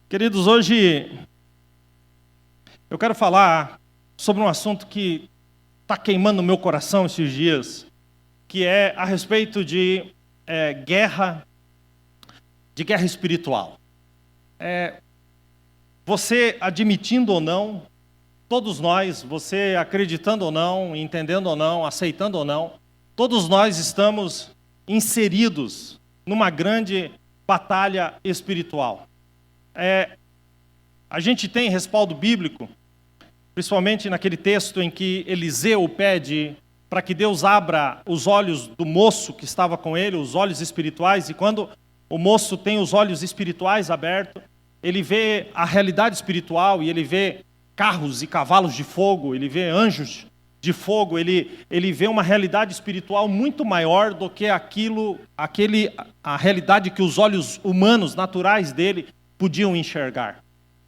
Queridos, hoje eu quero falar sobre um assunto que está queimando no meu coração esses dias, que é a respeito de guerra espiritual. Você admitindo ou não, todos nós, você acreditando ou não, entendendo ou não, aceitando ou não, todos nós estamos inseridos numa grande batalha espiritual. A gente tem respaldo bíblico, principalmente naquele texto em que Eliseu pede para que Deus abra os olhos do moço que estava com ele, os olhos espirituais, e quando o moço tem os olhos espirituais abertos, ele vê a realidade espiritual e ele vê carros e cavalos de fogo, ele vê anjos de fogo, ele vê uma realidade espiritual muito maior do que a realidade que os olhos humanos, naturais dele, podiam enxergar.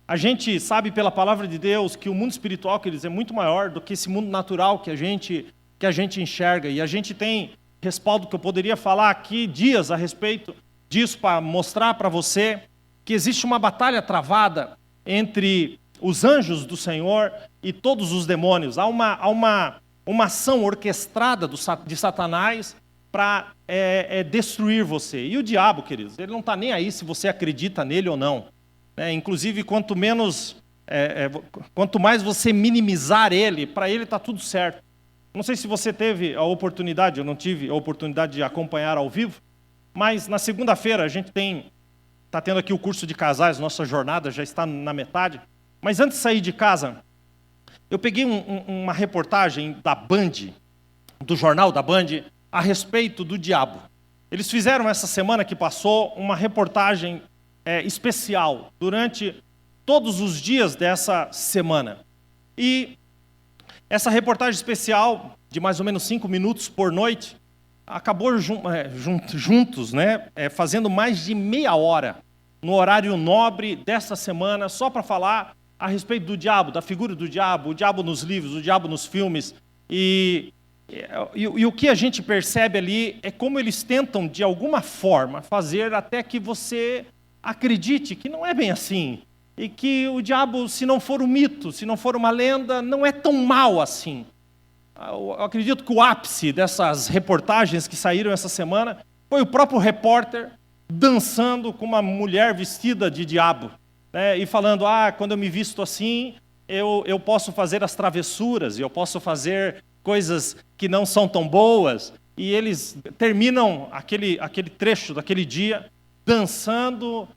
A gente sabe pela palavra de Deus que o mundo espiritual, quer dizer, é muito maior do que esse mundo natural que a gente enxerga. E a gente tem respaldo que eu poderia falar aqui dias a respeito disso para mostrar para você que existe uma batalha travada entre os anjos do Senhor e todos os demônios. Há uma ação orquestrada de Satanás para destruir você. E o diabo, queridos, ele não está nem aí se você acredita nele ou não. Inclusive, quanto mais você minimizar ele, para ele está tudo certo. Não sei se você teve a oportunidade, eu não tive a oportunidade de acompanhar ao vivo, mas na segunda-feira a gente está tendo aqui o curso de casais, nossa jornada já está na metade. Mas antes de sair de casa, eu peguei uma reportagem da Band, do jornal da Band, a respeito do diabo. Eles fizeram essa semana que passou uma reportagem especial durante todos os dias dessa semana. E essa reportagem especial, de mais ou menos 5 minutos por noite, acabou juntos, fazendo mais de meia hora no horário nobre dessa semana, só para falar a respeito do diabo, da figura do diabo, o diabo nos livros, o diabo nos filmes. E o que a gente percebe ali é como eles tentam, de alguma forma, fazer até que você acredite que não é bem assim. E que o diabo, se não for um mito, se não for uma lenda, não é tão mal assim. Eu acredito que o ápice dessas reportagens que saíram essa semana foi o próprio repórter dançando com uma mulher vestida de diabo. E falando, quando eu me visto assim, eu posso fazer as travessuras, eu posso fazer coisas que não são tão boas. E eles terminam aquele trecho daquele dia dançando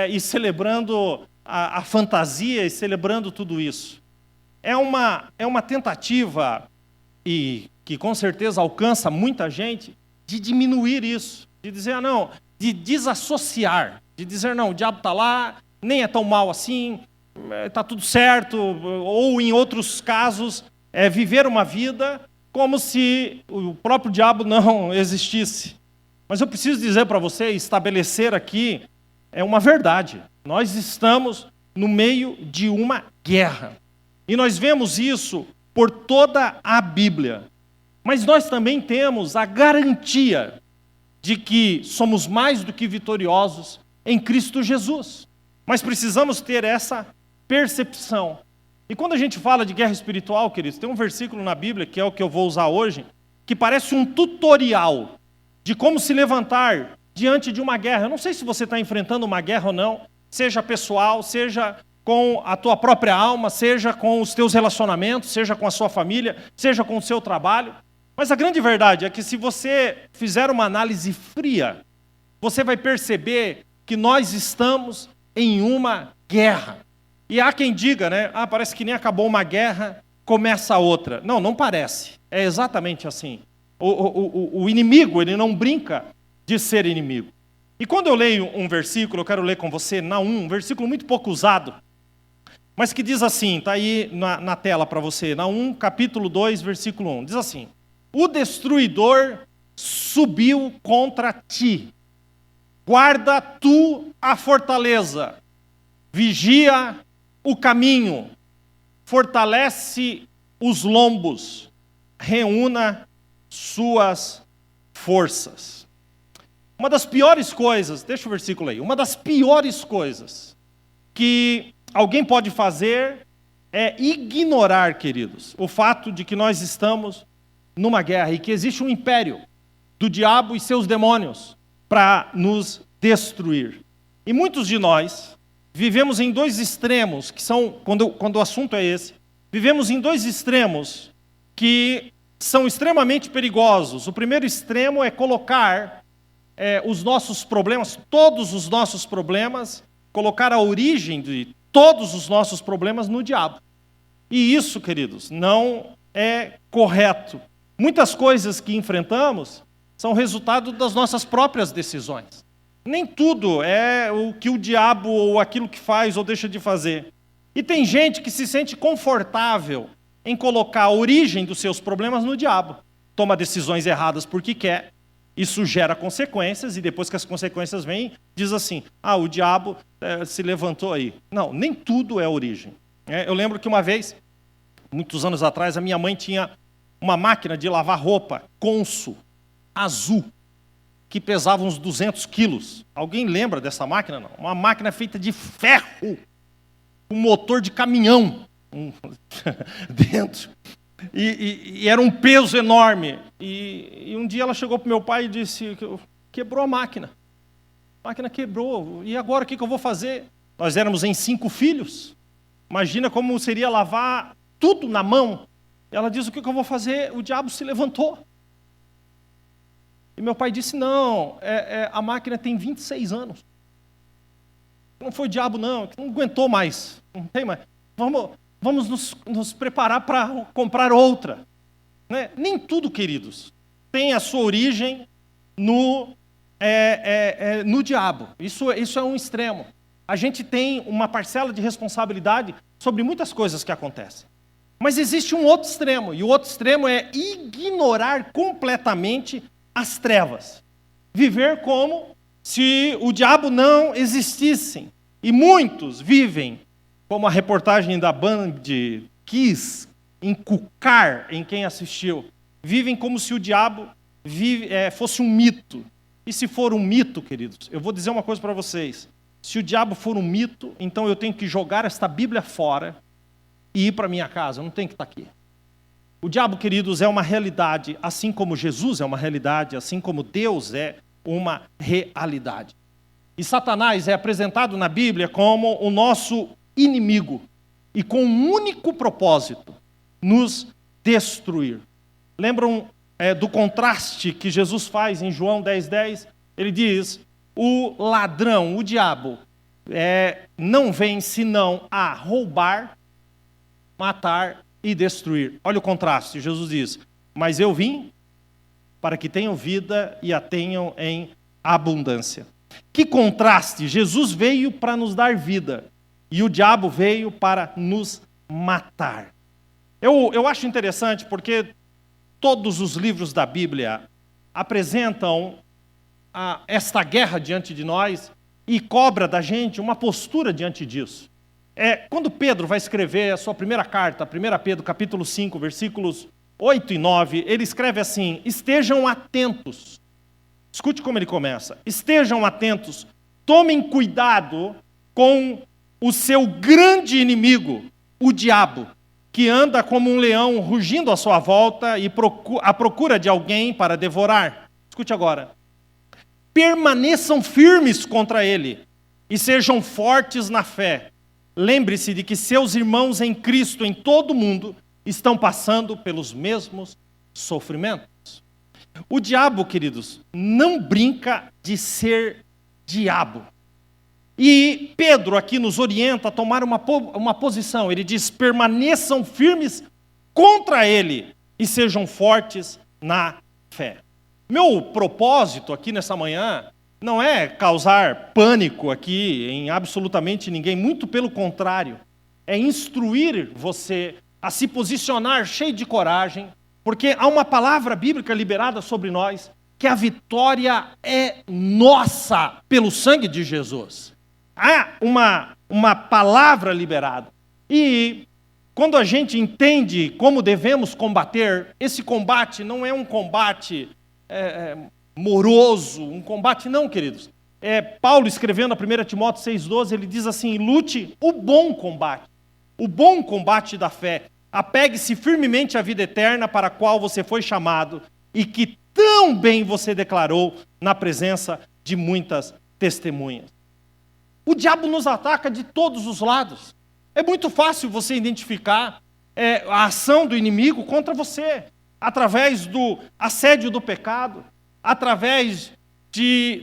e celebrando a fantasia e celebrando tudo isso. É uma tentativa, e que com certeza alcança muita gente, de diminuir isso, de dizer, de desassociar, de dizer, não, o diabo está lá, nem é tão mal assim, está tudo certo, ou em outros casos, viver uma vida como se o próprio diabo não existisse. Mas eu preciso dizer para você, estabelecer aqui, uma verdade. Nós estamos no meio de uma guerra. E nós vemos isso por toda a Bíblia. Mas nós também temos a garantia de que somos mais do que vitoriosos em Cristo Jesus. Mas precisamos ter essa percepção. E quando a gente fala de guerra espiritual, queridos, tem um versículo na Bíblia, que é o que eu vou usar hoje, que parece um tutorial de como se levantar diante de uma guerra. Eu não sei se você está enfrentando uma guerra ou não, seja pessoal, seja com a tua própria alma, seja com os teus relacionamentos, seja com a sua família, seja com o seu trabalho. Mas a grande verdade é que se você fizer uma análise fria, você vai perceber que nós estamos em uma guerra. E há quem diga, parece que nem acabou uma guerra, começa outra. Não, não parece. É exatamente assim. O inimigo, ele não brinca de ser inimigo. E quando eu leio um versículo, eu quero ler com você, Naum, um versículo muito pouco usado, mas que diz assim, está aí na tela para você, Naum, capítulo 2, versículo 1, diz assim: o destruidor subiu contra ti, guarda tu a fortaleza, vigia o caminho, fortalece os lombos, reúna suas forças. Uma das piores coisas, deixa o versículo aí, uma das piores coisas que que alguém pode fazer é ignorar, queridos, o fato de que nós estamos numa guerra e que existe um império do diabo e seus demônios para nos destruir. E muitos de nós vivemos em dois extremos, que são, quando o assunto é esse, vivemos em dois extremos que são extremamente perigosos. O primeiro extremo é colocar os nossos problemas, todos os nossos problemas, colocar a origem de todos os nossos problemas no diabo. E isso, queridos, não é correto. Muitas coisas que enfrentamos são resultado das nossas próprias decisões. Nem tudo é o que o diabo ou aquilo que faz ou deixa de fazer. E tem gente que se sente confortável em colocar a origem dos seus problemas no diabo. Toma decisões erradas porque quer. Isso gera consequências e depois que as consequências vêm, diz assim, o diabo se levantou aí. Não, nem tudo é a origem. Eu lembro que uma vez, muitos anos atrás, a minha mãe tinha uma máquina de lavar roupa, Consul, azul, que pesava uns 200 quilos. Alguém lembra dessa máquina? Não. Uma máquina feita de ferro, um motor de caminhão dentro. E era um peso enorme. E um dia ela chegou para o meu pai e disse, quebrou a máquina. A máquina quebrou. E agora o que eu vou fazer? Nós éramos em 5 filhos. Imagina como seria lavar tudo na mão. Ela diz, o que eu vou fazer? O diabo se levantou. E meu pai disse, não, a máquina tem 26 anos. Não foi o diabo, não aguentou mais. Não tem mais. Vamos nos preparar para comprar outra. Né? Nem tudo, queridos, tem a sua origem no diabo. Isso é um extremo. A gente tem uma parcela de responsabilidade sobre muitas coisas que acontecem. Mas existe um outro extremo, e o outro extremo é ignorar completamente as trevas. Viver como se o diabo não existisse. E muitos vivem, como a reportagem da Band quis encucar em quem assistiu, vivem como se o diabo fosse um mito. E se for um mito, queridos, eu vou dizer uma coisa para vocês. Se o diabo for um mito, então eu tenho que jogar esta Bíblia fora e ir para minha casa, eu não tenho que estar aqui. O diabo, queridos, é uma realidade, assim como Jesus é uma realidade, assim como Deus é uma realidade. E Satanás é apresentado na Bíblia como o nosso inimigo e com um único propósito, nos destruir. Lembram do contraste que Jesus faz em João 10:10? Ele diz, o ladrão, o diabo, não vem senão a roubar, matar e destruir. Olha o contraste, Jesus diz, mas eu vim para que tenham vida e a tenham em abundância. Que contraste, Jesus veio para nos dar vida e o diabo veio para nos matar. Eu acho interessante porque todos os livros da Bíblia apresentam esta guerra diante de nós e cobra da gente uma postura diante disso. Quando Pedro vai escrever a sua primeira carta, 1 Pedro capítulo 5, versículos 8 e 9, ele escreve assim, estejam atentos. Escute como ele começa. Estejam atentos, tomem cuidado com o seu grande inimigo, o diabo, que anda como um leão rugindo à sua volta e à procura de alguém para devorar. Escute agora. Permaneçam firmes contra ele e sejam fortes na fé. Lembre-se de que seus irmãos em Cristo em todo o mundo estão passando pelos mesmos sofrimentos. O diabo, queridos, não brinca de ser diabo. E Pedro aqui nos orienta a tomar uma posição. Ele diz, permaneçam firmes contra ele e sejam fortes na fé. Meu propósito aqui nessa manhã não é causar pânico aqui em absolutamente ninguém, muito pelo contrário. É instruir você a se posicionar cheio de coragem, porque há uma palavra bíblica liberada sobre nós, que a vitória é nossa pelo sangue de Jesus. Há uma palavra liberada. E quando a gente entende como devemos combater, esse combate não é um combate moroso, um combate não, queridos. Paulo escrevendo a 1 Timóteo 6,12, ele diz assim: lute o bom combate da fé, apegue-se firmemente à vida eterna para a qual você foi chamado e que tão bem você declarou na presença de muitas testemunhas. O diabo nos ataca de todos os lados. É muito fácil você identificar a ação do inimigo contra você, através do assédio do pecado, através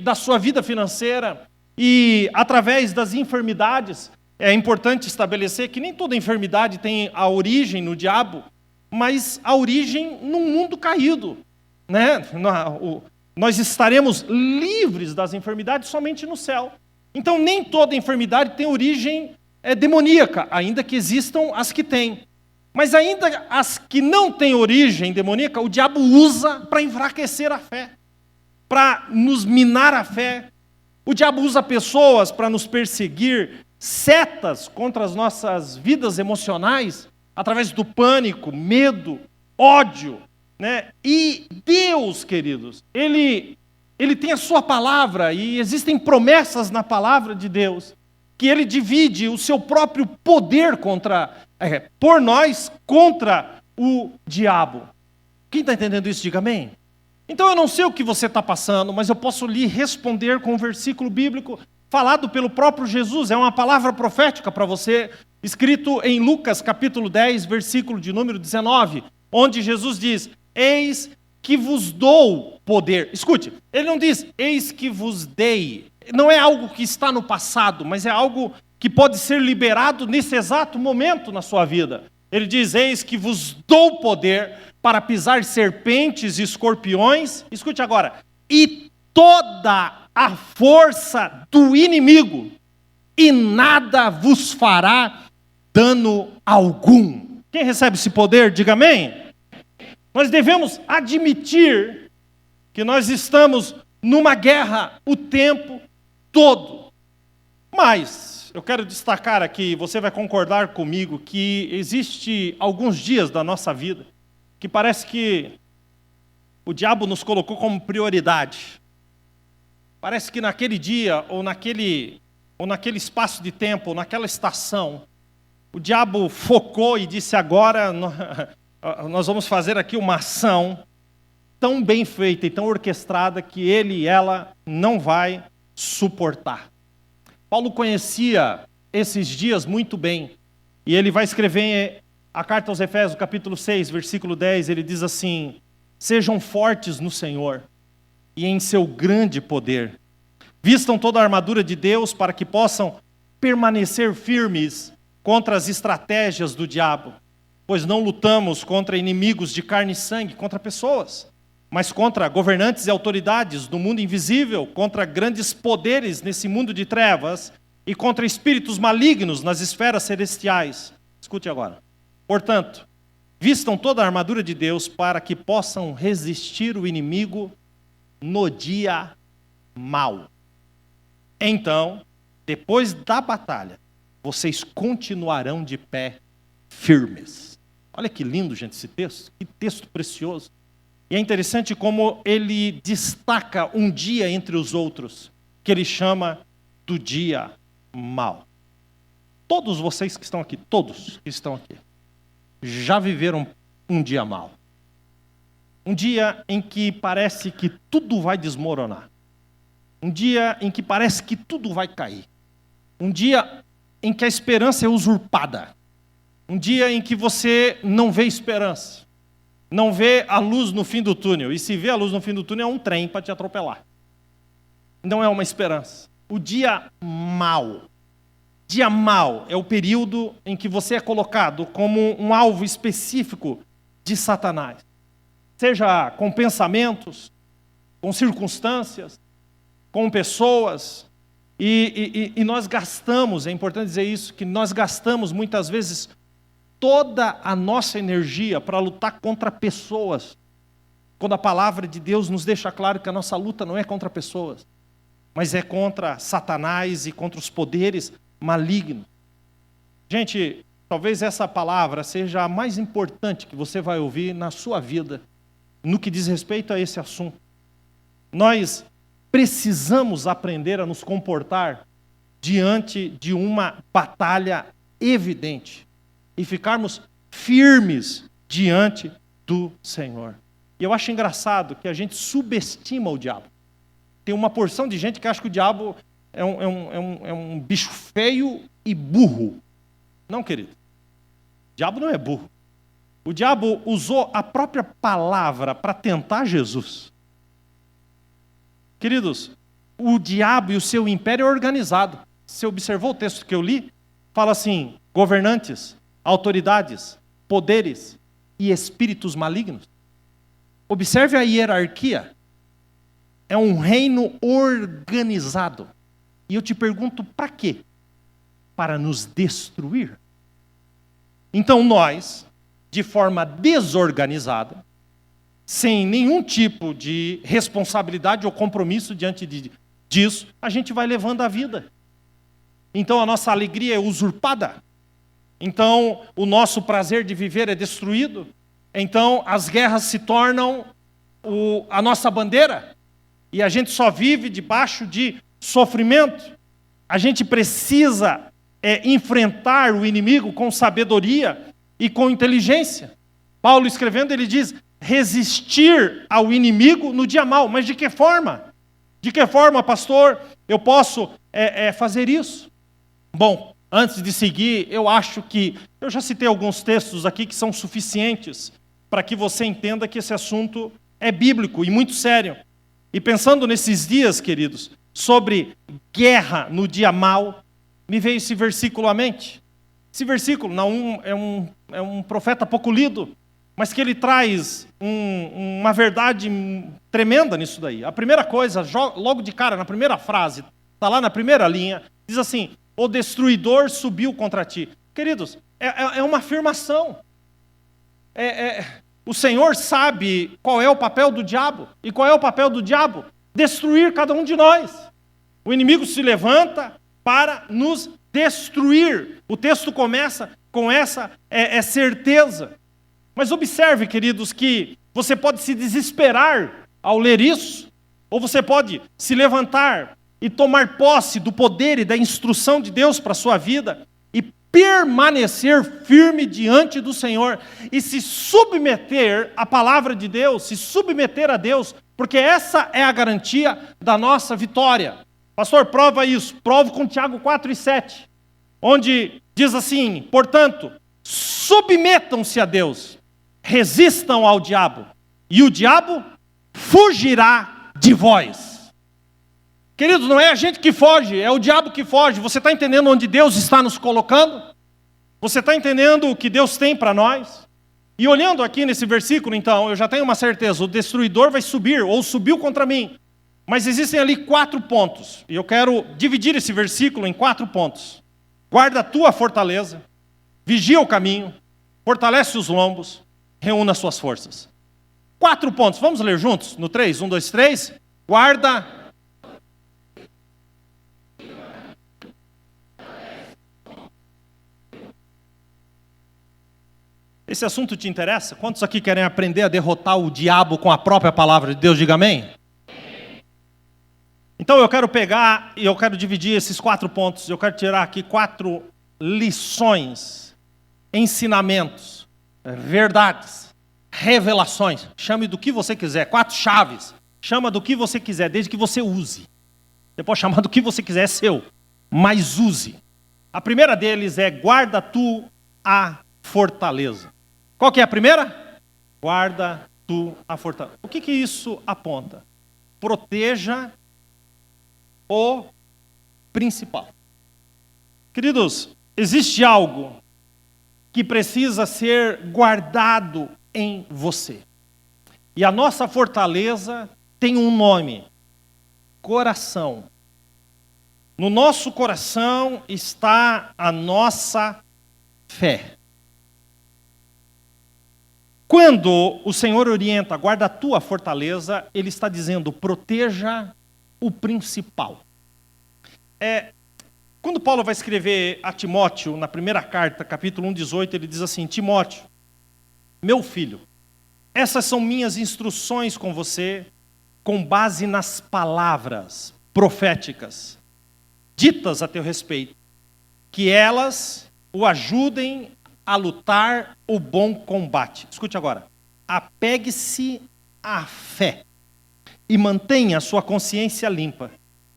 da sua vida financeira e através das enfermidades. É importante estabelecer que nem toda enfermidade tem a origem no diabo, mas a origem num mundo caído, né? Nós estaremos livres das enfermidades somente no céu. Então nem toda enfermidade tem origem demoníaca, ainda que existam as que têm. Mas ainda as que não têm origem demoníaca, o diabo usa para enfraquecer a fé, para nos minar a fé. O diabo usa pessoas para nos perseguir, setas contra as nossas vidas emocionais, através do pânico, medo, ódio, né? E Deus, queridos, Ele tem a sua palavra, e existem promessas na palavra de Deus, que Ele divide o seu próprio poder por nós contra o diabo. Quem está entendendo isso, diga amém. Então eu não sei o que você está passando, mas eu posso lhe responder com um versículo bíblico falado pelo próprio Jesus. É uma palavra profética para você, escrito em Lucas capítulo 10, versículo de número 19, onde Jesus diz: eis que vos dou poder. Escute, ele não diz eis que vos dei. Não é algo que está no passado, mas é algo que pode ser liberado nesse exato momento na sua vida. Ele diz: eis que vos dou poder para pisar serpentes e escorpiões. Escute agora. E toda a força do inimigo, e nada vos fará dano algum. Quem recebe esse poder, diga amém. Nós devemos admitir que nós estamos numa guerra o tempo todo. Mas eu quero destacar aqui, você vai concordar comigo, que existe alguns dias da nossa vida que parece que o diabo nos colocou como prioridade. Parece que naquele dia, ou naquele espaço de tempo, ou naquela estação, o diabo focou e disse: agora nós vamos fazer aqui uma ação tão bem feita e tão orquestrada que ele e ela não vai suportar. Paulo conhecia esses dias muito bem, e ele vai escrever a carta aos Efésios, capítulo 6, versículo 10, ele diz assim: sejam fortes no Senhor e em seu grande poder. Vistam toda a armadura de Deus para que possam permanecer firmes contra as estratégias do diabo, pois não lutamos contra inimigos de carne e sangue, contra pessoas, mas contra governantes e autoridades do mundo invisível, contra grandes poderes nesse mundo de trevas e contra espíritos malignos nas esferas celestiais. Escute agora. Portanto, vistam toda a armadura de Deus para que possam resistir o inimigo no dia mau. Então, depois da batalha, vocês continuarão de pé firmes. Olha que lindo, gente, esse texto. Que texto precioso. E é interessante como ele destaca um dia entre os outros, que ele chama do dia mau. Todos vocês que estão aqui, todos que estão aqui, já viveram um dia mau. Um dia em que parece que tudo vai desmoronar. Um dia em que parece que tudo vai cair. Um dia em que a esperança é usurpada. Um dia em que você não vê esperança. Não vê a luz no fim do túnel. E se vê a luz no fim do túnel, é um trem para te atropelar. Não é uma esperança. O dia mau. Dia mau é o período em que você é colocado como um alvo específico de Satanás. Seja com pensamentos, com circunstâncias, com pessoas. E nós gastamos, é importante dizer isso, que nós gastamos muitas vezes toda a nossa energia para lutar contra pessoas, quando a palavra de Deus nos deixa claro que a nossa luta não é contra pessoas, mas é contra Satanás e contra os poderes malignos. Gente, talvez essa palavra seja a mais importante que você vai ouvir na sua vida, no que diz respeito a esse assunto. Nós precisamos aprender a nos comportar diante de uma batalha evidente e ficarmos firmes diante do Senhor. E eu acho engraçado que a gente subestima o diabo. Tem uma porção de gente que acha que o diabo é um bicho feio e burro. Não, querido. O diabo não é burro. O diabo usou a própria palavra para tentar Jesus. Queridos, o diabo e o seu império é organizado. Você observou o texto que eu li? Fala assim, governantes, autoridades, poderes e espíritos malignos. Observe a hierarquia. É um reino organizado. E eu te pergunto, para quê? Para nos destruir. Então nós, de forma desorganizada, sem nenhum tipo de responsabilidade ou compromisso diante disso, a gente vai levando a vida. Então a nossa alegria é usurpada. Então o nosso prazer de viver é destruído. Então as guerras se tornam a nossa bandeira. E a gente só vive debaixo de sofrimento. A gente precisa enfrentar o inimigo com sabedoria e com inteligência. Paulo escrevendo, ele diz, resistir ao inimigo no dia mau. Mas de que forma? De que forma, pastor, eu posso fazer isso? Bom, antes de seguir, eu acho que eu já citei alguns textos aqui que são suficientes para que você entenda que esse assunto é bíblico e muito sério. E pensando nesses dias, queridos, sobre guerra no dia mau, me veio esse versículo à mente. Esse versículo, Naum, é um profeta pouco lido, mas que ele traz uma verdade tremenda nisso daí. A primeira coisa, logo de cara, na primeira frase, está lá na primeira linha, diz assim, o destruidor subiu contra ti. Queridos, é uma afirmação. O Senhor sabe qual é o papel do diabo. E qual é o papel do diabo? Destruir cada um de nós. O inimigo se levanta para nos destruir. O texto começa com essa certeza. Mas observe, queridos, que você pode se desesperar ao ler isso, ou você pode se levantar e tomar posse do poder e da instrução de Deus para a sua vida e permanecer firme diante do Senhor e se submeter à palavra de Deus, se submeter a Deus, porque essa é a garantia da nossa vitória. Pastor, prova isso. Provo com Tiago 4 e 7, onde diz assim, portanto, submetam-se a Deus, resistam ao diabo, e o diabo fugirá de vós. Queridos, não é a gente que foge, é o diabo que foge. Você está entendendo onde Deus está nos colocando? Você está entendendo o que Deus tem para nós? E olhando aqui nesse versículo, então, eu já tenho uma certeza, o destruidor vai subir, ou subiu contra mim. Mas existem ali 4 pontos, e eu quero dividir esse versículo em 4 pontos. Guarda a tua fortaleza, vigia o caminho, fortalece os lombos, reúna as suas forças. 4 pontos, vamos ler juntos? No 3, 1, 2, 3. Guarda. Esse assunto te interessa? Quantos aqui querem aprender a derrotar o diabo com a própria palavra de Deus? Diga amém. Então eu quero pegar e eu quero dividir esses 4 pontos. Eu quero tirar aqui 4 lições, ensinamentos, verdades, revelações. Chame do que você quiser. 4 chaves. Chama do que você quiser, desde que você use. Você pode chamar do que você quiser, é seu. Mas use. A primeira deles é guarda tu a fortaleza. Qual que é a primeira? Guarda tu a fortaleza. O que isso aponta? Proteja o principal. Queridos, existe algo que precisa ser guardado em você. E a nossa fortaleza tem um nome: coração. No nosso coração está a nossa fé. Quando o Senhor orienta, guarda a tua fortaleza, Ele está dizendo, proteja o principal. Quando Paulo vai escrever a Timóteo, na primeira carta, capítulo 1, 18, ele diz assim, Timóteo, meu filho, essas são minhas instruções com você, com base nas palavras proféticas ditas a teu respeito, que elas o ajudem a lutar o bom combate. Escute agora. Apegue-se à fé e mantenha a sua consciência limpa,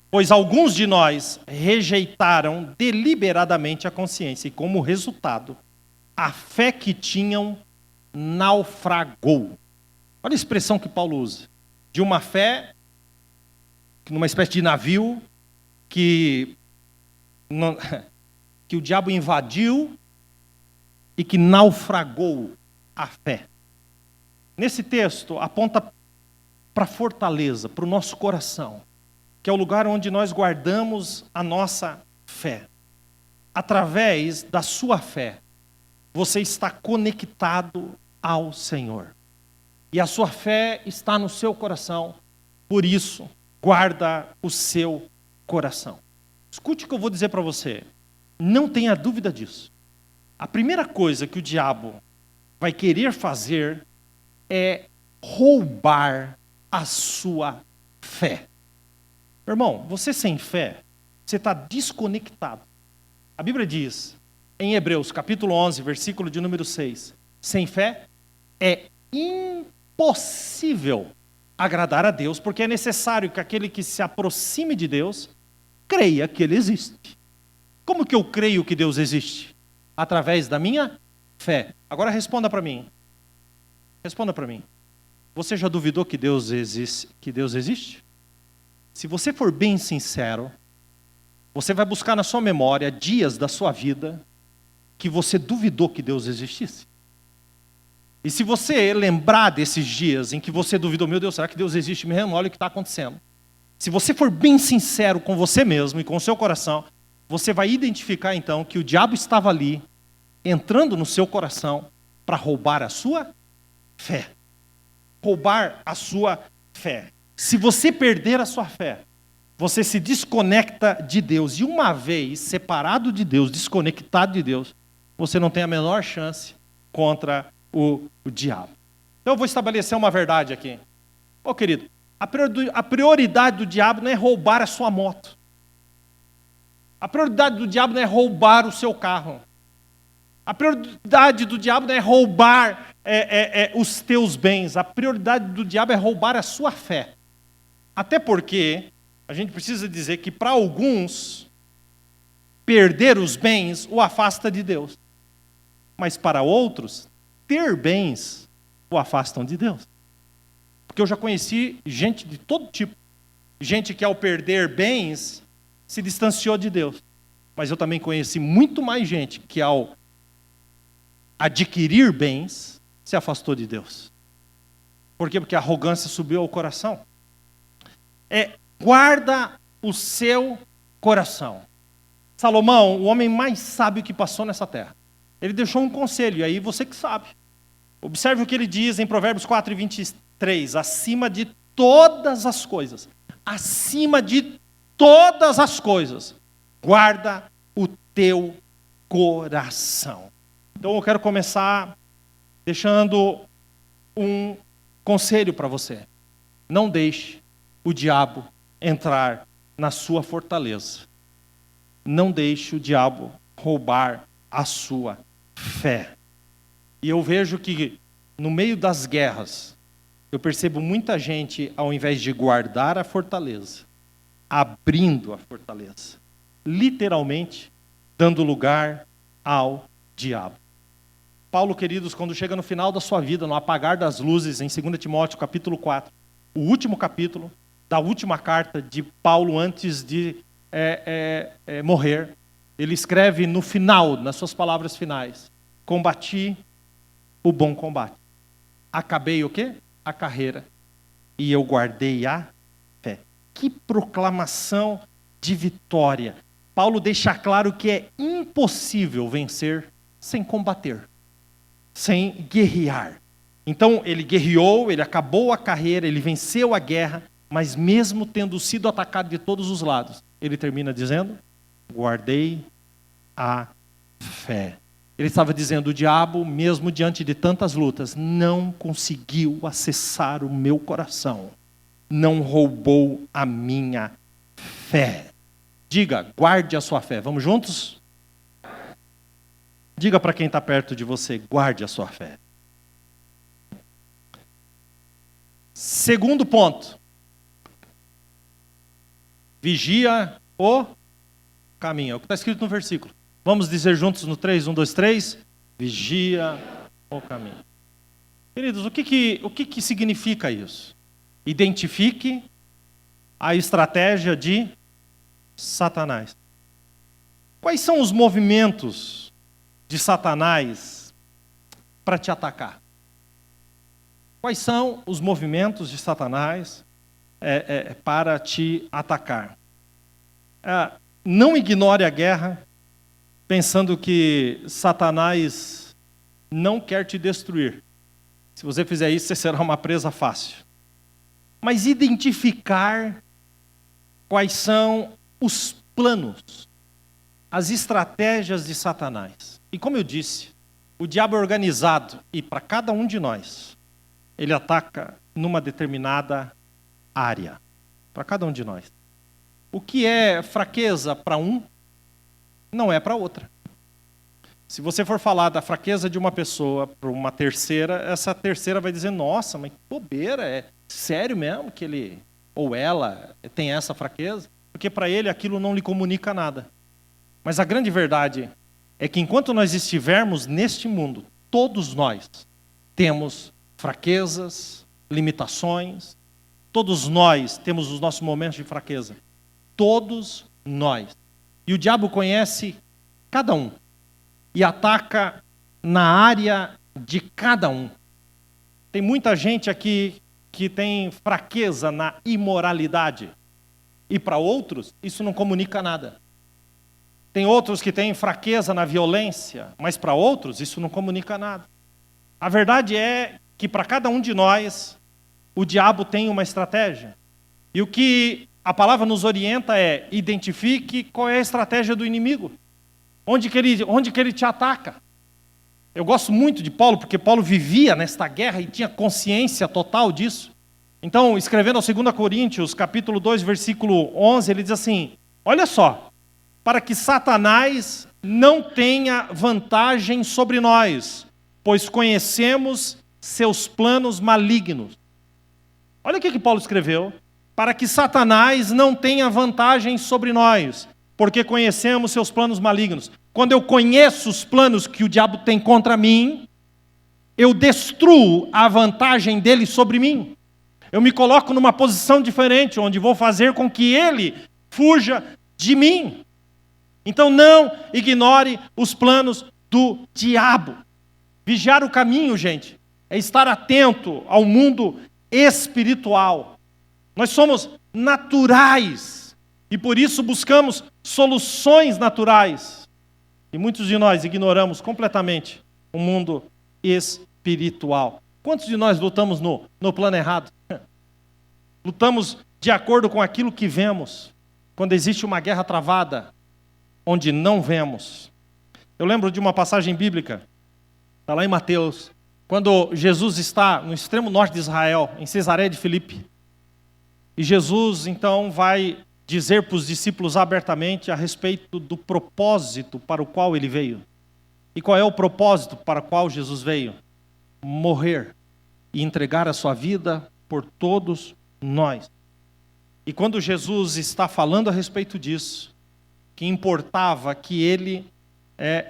pois alguns de nós rejeitaram deliberadamente a consciência e, como resultado, a fé que tinham naufragou. Olha a expressão que Paulo usa. De uma fé, numa espécie de navio, que o diabo invadiu e que naufragou a fé. Nesse texto, aponta para a fortaleza, para o nosso coração, que é o lugar onde nós guardamos a nossa fé. Através da sua fé, você está conectado ao Senhor. E a sua fé está no seu coração, por isso, guarda o seu coração. Escute o que eu vou dizer para você, não tenha dúvida disso. A primeira coisa que o diabo vai querer fazer é roubar a sua fé. Irmão, você sem fé, você está desconectado. A Bíblia diz, em Hebreus, capítulo 11, versículo de número 6, sem fé é impossível agradar a Deus, porque é necessário que aquele que se aproxime de Deus creia que Ele existe. Como que eu creio que Deus existe? Através da minha fé. Agora responda para mim. Responda para mim. Você já duvidou que Deus existe? Se você for bem sincero, você vai buscar na sua memória dias da sua vida que você duvidou que Deus existisse. E se você lembrar desses dias em que você duvidou, meu Deus, será que Deus existe mesmo? Olha o que está acontecendo. Se você for bem sincero com você mesmo e com o seu coração, você vai identificar então que o diabo estava ali, entrando no seu coração para roubar a sua fé. Roubar a sua fé. Se você perder a sua fé, você se desconecta de Deus. E uma vez separado de Deus, desconectado de Deus, você não tem a menor chance contra o diabo. Então eu vou estabelecer uma verdade aqui. Ô querido, a prioridade do diabo não é roubar a sua moto. A prioridade do diabo não é roubar o seu carro. A prioridade do diabo não é roubar os teus bens. A prioridade do diabo é roubar a sua fé. Até porque a gente precisa dizer que para alguns, perder os bens o afasta de Deus. Mas para outros, ter bens o afastam de Deus. Porque eu já conheci gente de todo tipo. Gente que ao perder bens se distanciou de Deus. Mas eu também conheci muito mais gente que ao adquirir bens se afastou de Deus. Por quê? Porque a arrogância subiu ao coração. Guarda o seu coração. Salomão, o homem mais sábio que passou nessa terra, ele deixou um conselho, e aí você que sabe. Observe o que ele diz em Provérbios 4 e 23. Acima de todas as coisas, guarda o teu coração. Então eu quero começar deixando um conselho para você. Não deixe o diabo entrar na sua fortaleza. Não deixe o diabo roubar a sua fé. E eu vejo que no meio das guerras, eu percebo muita gente, ao invés de guardar a fortaleza, abrindo a fortaleza. Literalmente, dando lugar ao diabo. Paulo, queridos, quando chega no final da sua vida, no apagar das luzes, em 2 Timóteo, capítulo 4, o último capítulo da última carta de Paulo antes de morrer, ele escreve no final, nas suas palavras finais, combati o bom combate. Acabei o quê? A carreira. E eu guardei a fé. Que proclamação de vitória. Paulo deixa claro que é impossível vencer sem combater, sem guerrear. Então ele guerreou, ele acabou a carreira, ele venceu a guerra, mas mesmo tendo sido atacado de todos os lados, ele termina dizendo, guardei a fé. Ele estava dizendo, o diabo, mesmo diante de tantas lutas, não conseguiu acessar o meu coração. não roubou a minha fé. Diga, guarde a sua fé. Vamos juntos? Diga para quem está perto de você, guarde a sua fé. Segundo ponto. Vigia o caminho. É o que está escrito no versículo. Vamos dizer juntos no 3, 1, 2, 3. Vigia o caminho. Queridos, o que significa isso? Identifique a estratégia de Satanás. Quais são os movimentos de Satanás para te atacar? Quais são os movimentos de Satanás para te atacar? Não ignore a guerra pensando que Satanás não quer te destruir. Se você fizer isso, você será uma presa fácil. Mas identificar quais são os planos, as estratégias de Satanás. E como eu disse, o diabo é organizado e para cada um de nós, ele ataca numa determinada área. Para cada um de nós. O que é fraqueza para um, não é para outra. Se você for falar da fraqueza de uma pessoa para uma terceira, essa terceira vai dizer, nossa, mas que bobeira, é sério mesmo que ele ou ela tem essa fraqueza? Porque para ele aquilo não lhe comunica nada. Mas a grande verdade é que enquanto nós estivermos neste mundo, todos nós temos fraquezas, limitações, todos nós temos os nossos momentos de fraqueza. Todos nós. E o diabo conhece cada um e ataca na área de cada um. Tem muita gente aqui que tem fraqueza na imoralidade. E para outros, isso não comunica nada. Tem outros que têm fraqueza na violência, mas para outros, isso não comunica nada. A verdade é que para cada um de nós, o diabo tem uma estratégia. E o que a palavra nos orienta é, identifique qual é a estratégia do inimigo. Onde que ele te ataca. Eu gosto muito de Paulo, porque Paulo vivia nesta guerra e tinha consciência total disso. Então, escrevendo ao 2 Coríntios, capítulo 2, versículo 11, ele diz assim, olha só, para que Satanás não tenha vantagem sobre nós, pois conhecemos seus planos malignos. Olha o que Paulo escreveu. Para que Satanás não tenha vantagem sobre nós, porque conhecemos seus planos malignos. Quando eu conheço os planos que o diabo tem contra mim, eu destruo a vantagem dele sobre mim. Eu me coloco numa posição diferente, onde vou fazer com que ele fuja de mim. Então não ignore os planos do diabo. Vigiar o caminho, gente, é estar atento ao mundo espiritual. Nós somos naturais e por isso buscamos soluções naturais. E muitos de nós ignoramos completamente o mundo espiritual. Quantos de nós lutamos no plano errado? Lutamos de acordo com aquilo que vemos, quando existe uma guerra travada, onde não vemos. Eu lembro de uma passagem bíblica, está lá em Mateus, quando Jesus está no extremo norte de Israel, em Cesareia de Filipe. E Jesus, então, vai dizer para os discípulos abertamente a respeito do propósito para o qual ele veio. E qual é o propósito para o qual Jesus veio? Morrer e entregar a sua vida por todos nós. E quando Jesus está falando a respeito disso, que importava que ele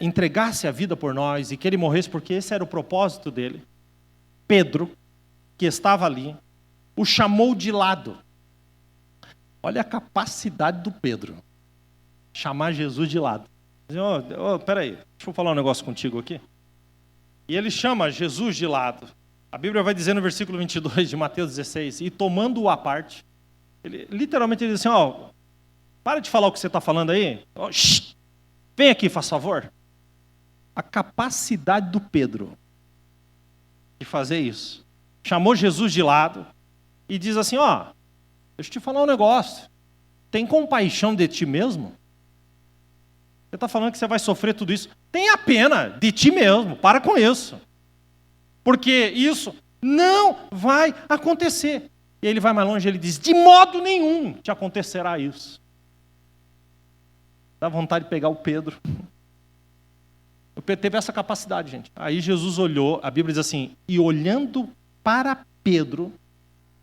entregasse a vida por nós e que ele morresse, porque esse era o propósito dele, Pedro, que estava ali, o chamou de lado. Olha a capacidade do Pedro, chamar Jesus de lado. Peraí, deixa eu falar um negócio contigo aqui. E ele chama Jesus de lado. A Bíblia vai dizer no versículo 22 de Mateus 16, e tomando-o à parte, ele literalmente diz assim, para de falar o que você está falando aí, vem aqui, faz favor. A capacidade do Pedro de fazer isso. Chamou Jesus de lado e diz assim, deixa eu te falar um negócio. Tem compaixão de ti mesmo? Você está falando que você vai sofrer tudo isso. Tenha pena de ti mesmo. Para com isso. Porque isso não vai acontecer. E ele vai mais longe, ele diz, de modo nenhum te acontecerá isso. Dá vontade de pegar o Pedro. O Pedro teve essa capacidade, gente. Aí Jesus olhou, a Bíblia diz assim, e olhando para Pedro,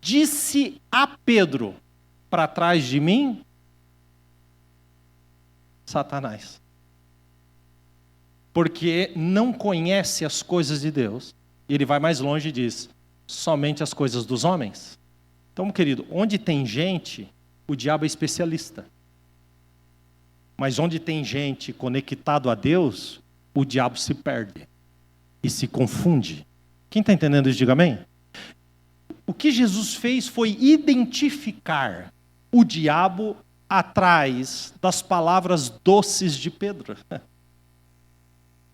disse a Pedro, para trás de mim, Satanás. Porque não conhece as coisas de Deus. E ele vai mais longe e diz, somente as coisas dos homens. Então, querido, onde tem gente, o diabo é especialista. Mas onde tem gente conectado a Deus, o diabo se perde e se confunde. Quem está entendendo isso, diga amém. O que Jesus fez foi identificar o diabo atrás das palavras doces de Pedro.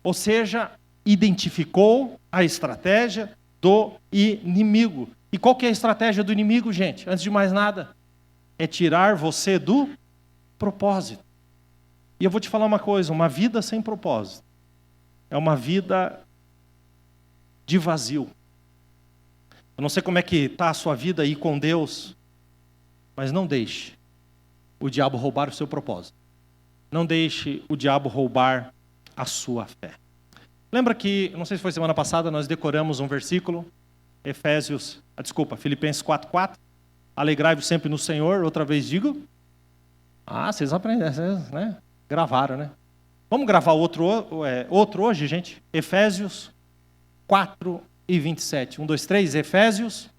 Ou seja, identificou a estratégia do inimigo. E qual que é a estratégia do inimigo, gente? Antes de mais nada, é tirar você do propósito. E eu vou te falar uma coisa, uma vida sem propósito é uma vida de vazio. Eu não sei como é que está a sua vida aí com Deus, mas não deixe o diabo roubar o seu propósito. Não deixe o diabo roubar a sua fé. Lembra que, não sei se foi semana passada, nós decoramos um versículo, Filipenses 4:4. Alegrai-vos sempre no Senhor, outra vez digo. Vocês aprenderam, vocês, né? Gravaram, né? Vamos gravar outro hoje, gente? Efésios 4:27. 1, 2, 3, Efésios.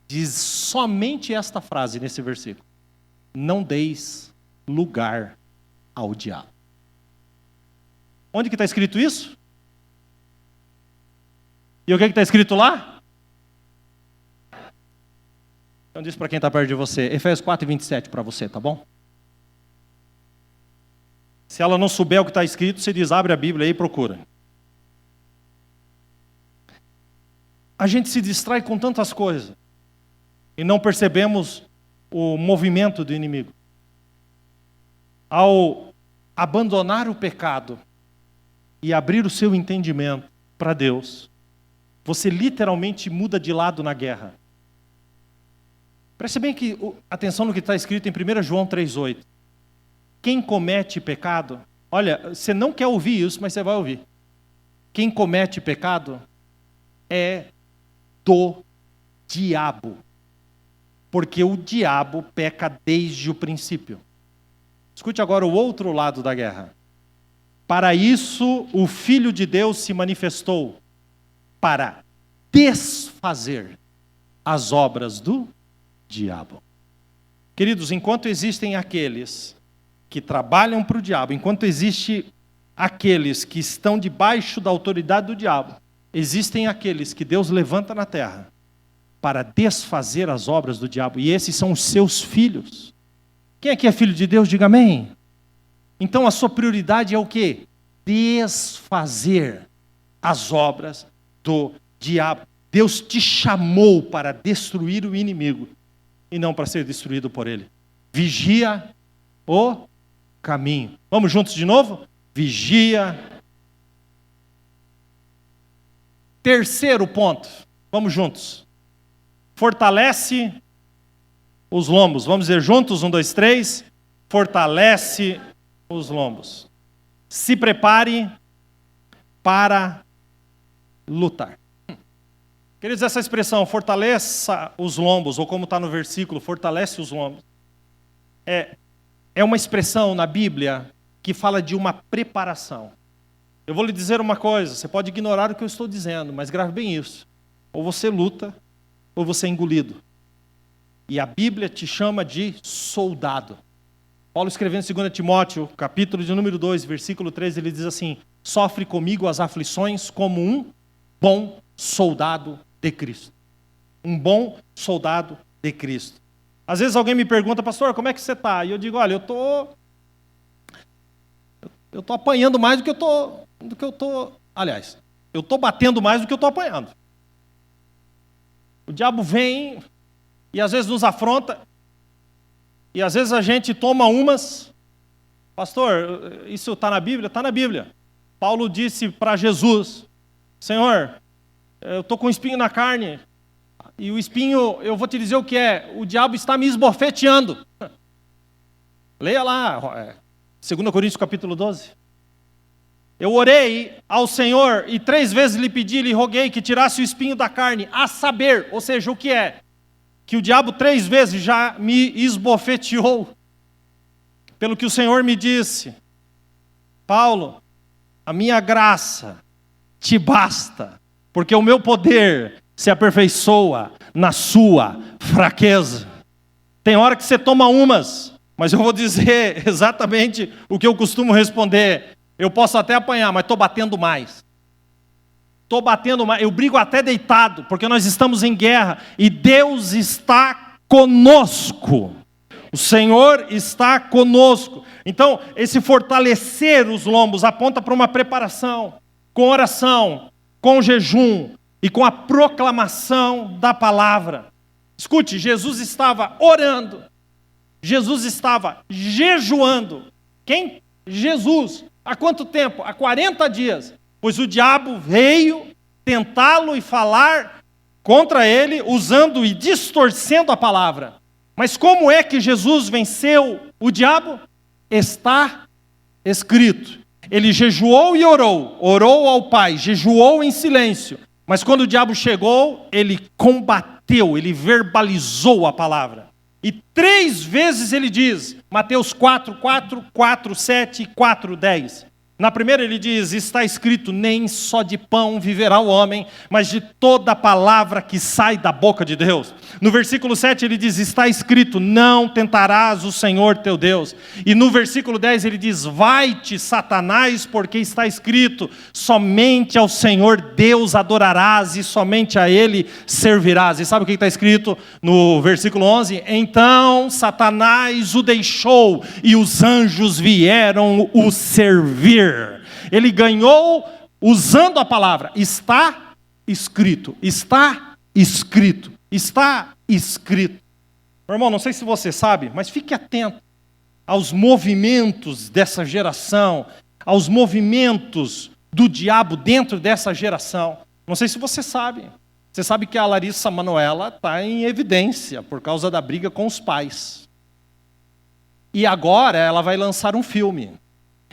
Diz somente esta frase nesse versículo. Não deis lugar ao diabo. Onde que está escrito isso? E o que está escrito lá? Então diz para quem está perto de você. Efésios 4:27 para você, tá bom? Se ela não souber o que está escrito, você diz, abre a Bíblia aí e procura. A gente se distrai com tantas coisas e não percebemos o movimento do inimigo. Ao abandonar o pecado e abrir o seu entendimento para Deus, você literalmente muda de lado na guerra. Preste bem atenção no que está escrito em 1 João 3:8. Quem comete pecado, olha, você não quer ouvir isso, mas você vai ouvir. Quem comete pecado é do diabo. Porque o diabo peca desde o princípio. Escute agora o outro lado da guerra. Para isso o Filho de Deus se manifestou, para desfazer as obras do diabo. Queridos, enquanto existem aqueles que trabalham para o diabo, enquanto existem aqueles que estão debaixo da autoridade do diabo, existem aqueles que Deus levanta na terra para desfazer as obras do diabo, e esses são os seus filhos. Quem aqui é filho de Deus, diga amém. Então a sua prioridade é o quê? Desfazer as obras do diabo. Deus te chamou para destruir o inimigo e não para ser destruído por ele. Vigia o caminho. Vamos juntos de novo? Vigia. Terceiro ponto. Vamos juntos. Fortalece os lombos. Vamos dizer juntos? 1, 2, 3. Fortalece os lombos. Se prepare para lutar. Queridos, essa expressão, fortaleça os lombos, ou como está no versículo, fortalece os lombos, é uma expressão na Bíblia que fala de uma preparação. Eu vou lhe dizer uma coisa, você pode ignorar o que eu estou dizendo, mas grave bem isso. Ou você luta, ou você é engolido. E a Bíblia te chama de soldado. Paulo escrevendo em 2 Timóteo, capítulo de número 2, versículo 13, ele diz assim, sofre comigo as aflições como um bom soldado de Cristo. Um bom soldado de Cristo. Às vezes alguém me pergunta, pastor, como é que você está? E eu digo, olha, eu tô apanhando mais do que eu tô, aliás, eu estou batendo mais do que eu estou apanhando. O diabo vem e às vezes nos afronta, e às vezes a gente toma umas. Pastor, isso está na Bíblia? Está na Bíblia. Paulo disse para Jesus, Senhor, eu estou com espinho na carne, E o espinho, eu vou te dizer o que é, o diabo está me esbofeteando. Leia lá, 2 Coríntios capítulo 12. Eu orei ao Senhor e 3 vezes lhe pedi, lhe roguei que tirasse o espinho da carne, a saber, ou seja, o que é? Que o diabo 3 vezes já me esbofeteou. Pelo que o Senhor me disse, Paulo, a minha graça te basta, porque o meu poder se aperfeiçoa na sua fraqueza. Tem hora que você toma umas, mas eu vou dizer exatamente o que eu costumo responder. Eu posso até apanhar, mas estou batendo mais. Estou batendo mais, eu brigo até deitado, porque nós estamos em guerra, e Deus está conosco. O Senhor está conosco. Então, esse fortalecer os lombos aponta para uma preparação, com oração, com jejum e com a proclamação da palavra. Escute, Jesus estava orando, Jesus estava jejuando. Quem? Jesus. Há quanto tempo? Há 40 dias. Pois o diabo veio tentá-lo e falar contra ele, usando e distorcendo a palavra. Mas como é que Jesus venceu o diabo? Está escrito. Ele jejuou e orou, orou ao Pai, jejuou em silêncio. Mas quando o diabo chegou, ele combateu, ele verbalizou a palavra. E 3 vezes ele diz, Mateus 4, 4, 4, 7 e 4, 10. Na primeira ele diz, está escrito, nem só de pão viverá o homem, mas de toda palavra que sai da boca de Deus. No versículo 7 ele diz, está escrito, não tentarás o Senhor teu Deus. E no versículo 10 ele diz, vai-te Satanás, porque está escrito, somente ao Senhor Deus adorarás e somente a Ele servirás. E sabe o que está escrito no versículo 11? Então Satanás o deixou e os anjos vieram o servir. Ele ganhou usando a palavra. Está escrito, está escrito, está escrito. Meu irmão, não sei se você sabe, mas fique atento aos movimentos dessa geração, aos movimentos do diabo dentro dessa geração. Não sei se você sabe. Você sabe que a Larissa Manoela está em evidência por causa da briga com os pais. E agora ela vai lançar um filme.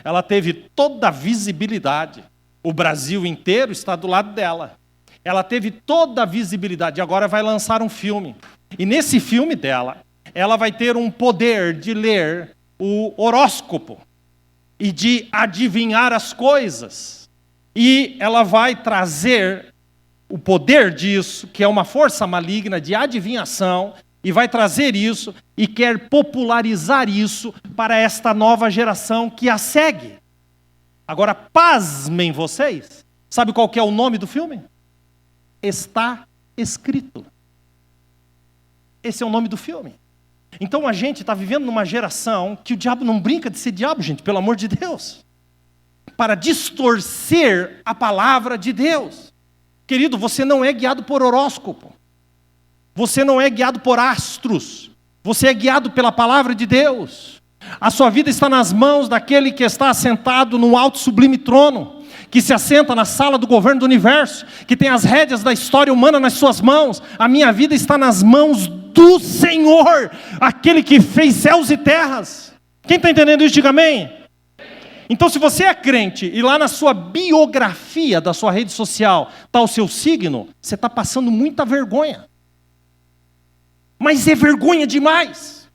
Ela teve toda a visibilidade. O Brasil inteiro está do lado dela. Ela teve toda a visibilidade e agora vai lançar um filme. E nesse filme dela, ela vai ter um poder de ler o horóscopo e de adivinhar as coisas. E ela vai trazer o poder disso, que é uma força maligna de adivinhação, e vai trazer isso e quer popularizar isso para esta nova geração que a segue. Agora, pasmem vocês. Sabe qual que é o nome do filme? Está escrito. Esse é o nome do filme. Então a gente está vivendo numa geração que o diabo não brinca de ser diabo, gente, pelo amor de Deus. Para distorcer a palavra de Deus. Querido, você não é guiado por horóscopo. Você não é guiado por astros. Você é guiado pela palavra de Deus. A sua vida está nas mãos daquele que está assentado no alto sublime trono, que se assenta na sala do governo do universo, que tem as rédeas da história humana nas suas mãos. A minha vida está nas mãos do Senhor, aquele que fez céus e terras. Quem está entendendo isso, diga amém. Então, se você é crente e lá na sua biografia da sua rede social está o seu signo, você está passando muita vergonha. Mas é vergonha demais.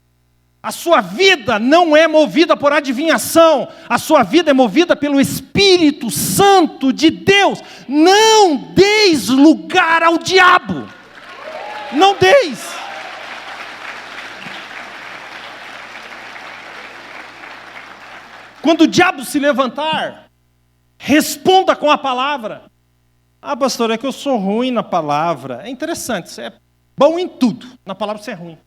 A sua vida não é movida por adivinhação. A sua vida é movida pelo Espírito Santo de Deus. Não deis lugar ao diabo. Não deis. Quando o diabo se levantar, responda com a palavra. Ah, pastor, é que eu sou ruim na palavra. É interessante, você é bom em tudo. Na palavra você é ruim.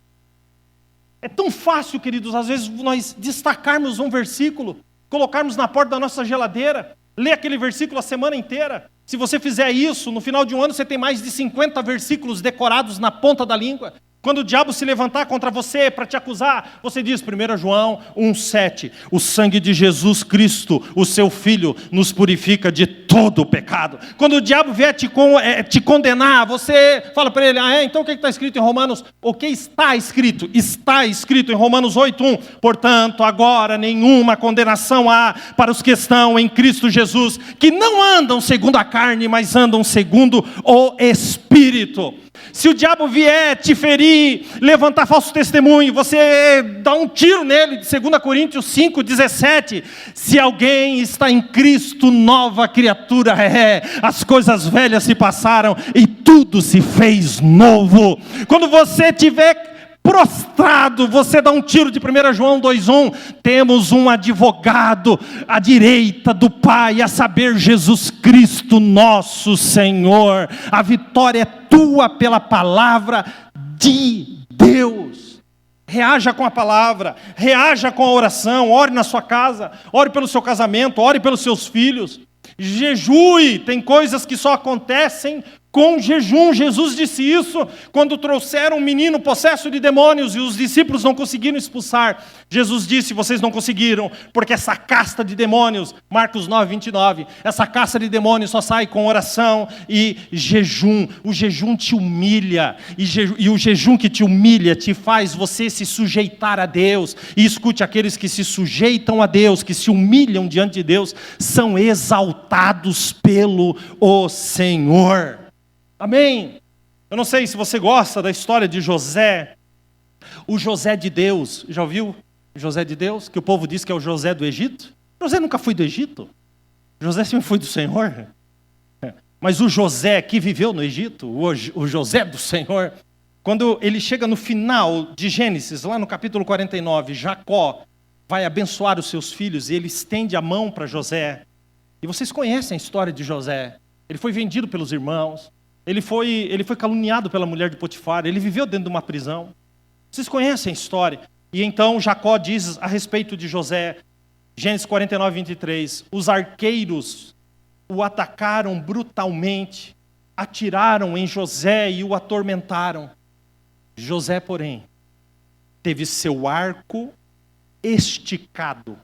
É tão fácil, queridos, às vezes nós destacarmos um versículo, colocarmos na porta da nossa geladeira, ler aquele versículo a semana inteira. Se você fizer isso, no final de um ano você tem mais de 50 versículos decorados na ponta da língua. Quando o diabo se levantar contra você para te acusar, você diz, 1 João 1,7, o sangue de Jesus Cristo, o seu Filho, nos purifica de todo o pecado. Quando o diabo vier te condenar, você fala para ele, então o que está escrito em Romanos? O que está escrito? Está escrito em Romanos 8,1, portanto, agora nenhuma condenação há para os que estão em Cristo Jesus, que não andam segundo a carne, mas andam segundo o Espírito. Se o diabo vier te ferir, levantar falso testemunho, você dá um tiro nele, de 2 Coríntios 5,17. Se alguém está em Cristo, nova criatura é. As coisas velhas se passaram e tudo se fez novo. Quando você tiver prostrado, você dá um tiro de 1 João 2,1, temos um advogado à direita do Pai, a saber, Jesus Cristo nosso Senhor. A vitória é tua pela palavra de Deus. Reaja com a palavra, reaja com a oração, ore na sua casa, ore pelo seu casamento, ore pelos seus filhos. Jejue, tem coisas que só acontecem com jejum. Jesus disse isso quando trouxeram um menino possesso de demônios e os discípulos não conseguiram expulsar. Jesus disse, vocês não conseguiram, porque essa casta de demônios, Marcos 9,29, essa casta de demônios só sai com oração e jejum. O jejum te humilha, e o jejum que te humilha te faz você se sujeitar a Deus. E escute, aqueles que se sujeitam a Deus, que se humilham diante de Deus, são exaltados pelo Senhor. Amém? Eu não sei se você gosta da história de José, o José de Deus. Já ouviu José de Deus? Que o povo diz que é o José do Egito. José nunca foi do Egito. José sempre foi do Senhor. Mas o José que viveu no Egito, o José do Senhor, quando ele chega no final de Gênesis, lá no capítulo 49, Jacó vai abençoar os seus filhos e ele estende a mão para José. E vocês conhecem a história de José. Ele foi vendido pelos irmãos. Ele foi caluniado pela mulher de Potifar, ele viveu dentro de uma prisão. Vocês conhecem a história. E então Jacó diz a respeito de José, Gênesis 49:23, os arqueiros o atacaram brutalmente, atiraram em José e o atormentaram. José, porém, teve seu arco esticado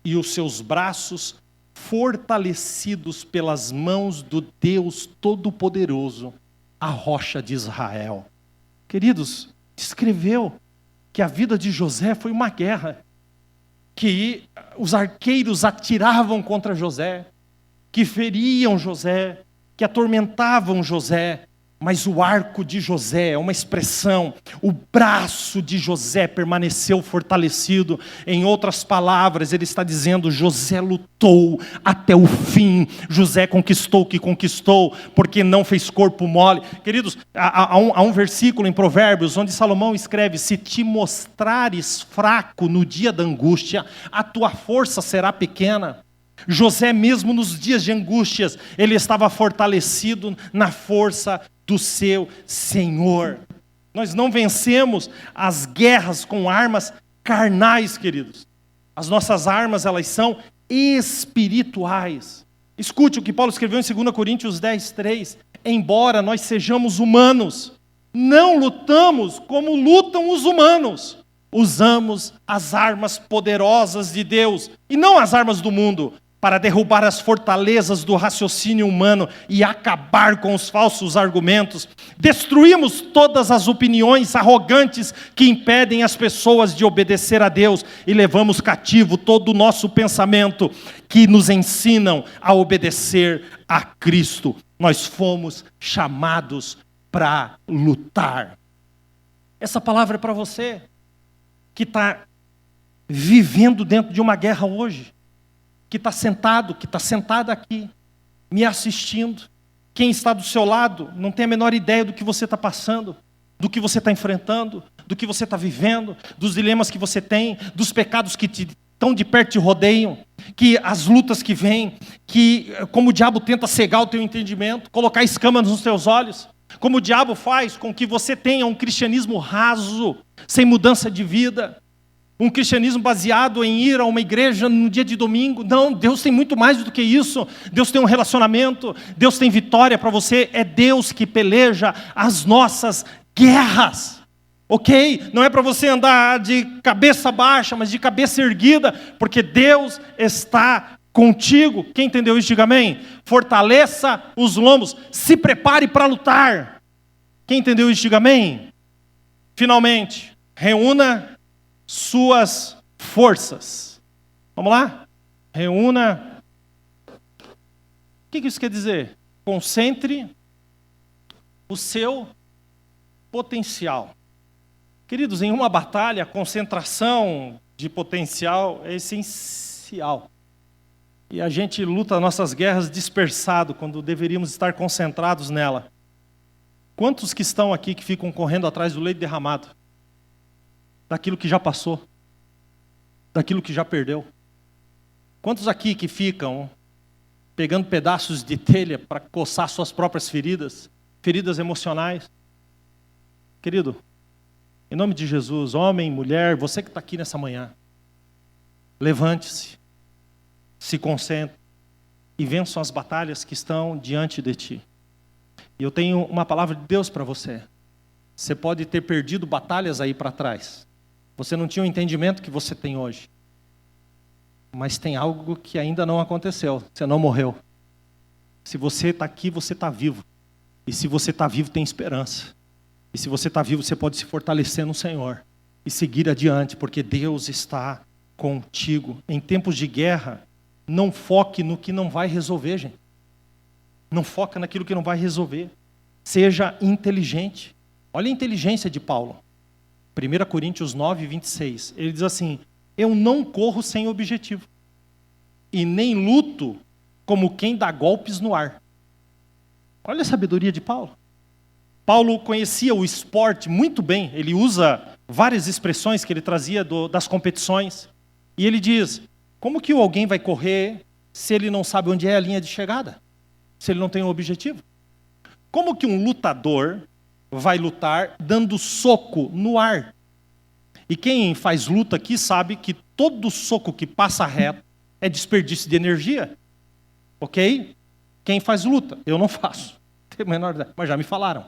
e os seus braços fortalecidos pelas mãos do Deus Todo-Poderoso, a rocha de Israel. Queridos, escreveu que a vida de José foi uma guerra, que os arqueiros atiravam contra José, que feriam José, que atormentavam José, mas o arco de José é uma expressão, o braço de José permaneceu fortalecido. Em outras palavras, ele está dizendo, José lutou até o fim, José conquistou o que conquistou, porque não fez corpo mole. Queridos, há um versículo em Provérbios, onde Salomão escreve, se te mostrares fraco no dia da angústia, a tua força será pequena. José, mesmo nos dias de angústias, ele estava fortalecido na força do seu Senhor. Nós não vencemos as guerras com armas carnais, queridos. As nossas armas, elas são espirituais. Escute o que Paulo escreveu em 2 Coríntios 10:3. Embora nós sejamos humanos, não lutamos como lutam os humanos. Usamos as armas poderosas de Deus e não as armas do mundo, para derrubar as fortalezas do raciocínio humano e acabar com os falsos argumentos. Destruímos todas as opiniões arrogantes que impedem as pessoas de obedecer a Deus e levamos cativo todo o nosso pensamento que nos ensinam a obedecer a Cristo. Nós fomos chamados para lutar. Essa palavra é para você que está vivendo dentro de uma guerra hoje, que está sentado, que está sentada aqui, me assistindo. Quem está do seu lado não tem a menor ideia do que você está passando, do que você está enfrentando, do que você está vivendo, dos dilemas que você tem, dos pecados que tão de perto te rodeiam, que as lutas que vêm, que como o diabo tenta cegar o teu entendimento, colocar escamas nos teus olhos, como o diabo faz com que você tenha um cristianismo raso, sem mudança de vida, um cristianismo baseado em ir a uma igreja no dia de domingo. Não, Deus tem muito mais do que isso. Deus tem um relacionamento, Deus tem vitória para você. É Deus que peleja as nossas guerras. Ok? Não é para você andar de cabeça baixa, mas de cabeça erguida, porque Deus está contigo. Quem entendeu isso, diga amém. Fortaleça os lombos, se prepare para lutar. Quem entendeu isso, diga amém. Finalmente, reúna suas forças. Vamos lá? Reúna. O que isso quer dizer? Concentre o seu potencial. Queridos, em uma batalha, a concentração de potencial é essencial. E a gente luta nossas guerras dispersado, quando deveríamos estar concentrados nela. Quantos que estão aqui que ficam correndo atrás do leite derramado? Daquilo que já passou? Daquilo que já perdeu? Quantos aqui que ficam pegando pedaços de telha para coçar suas próprias feridas? Feridas emocionais? Querido, em nome de Jesus, homem, mulher, você que está aqui nessa manhã, levante-se, se concentre e vença as batalhas que estão diante de ti. E eu tenho uma palavra de Deus para você. Você pode ter perdido batalhas aí para trás. Você não tinha o entendimento que você tem hoje. Mas tem algo que ainda não aconteceu. Você não morreu. Se você está aqui, você está vivo. E se você está vivo, tem esperança. E se você está vivo, você pode se fortalecer no Senhor e seguir adiante, porque Deus está contigo. Em tempos de guerra, não foque no que não vai resolver, gente. Não foca naquilo que não vai resolver. Seja inteligente. Olha a inteligência de Paulo. 1 Coríntios 9, 26. Ele diz assim: eu não corro sem objetivo, e nem luto como quem dá golpes no ar. Olha a sabedoria de Paulo. Paulo conhecia o esporte muito bem. Ele usa várias expressões que ele trazia das competições. E ele diz: como que alguém vai correr se ele não sabe onde é a linha de chegada? Se ele não tem um objetivo? Como que um lutador vai lutar dando soco no ar? E quem faz luta aqui sabe que todo soco que passa reto é desperdício de energia. Ok? Quem faz luta? Eu não faço. Tenho a menor ideia, mas já me falaram.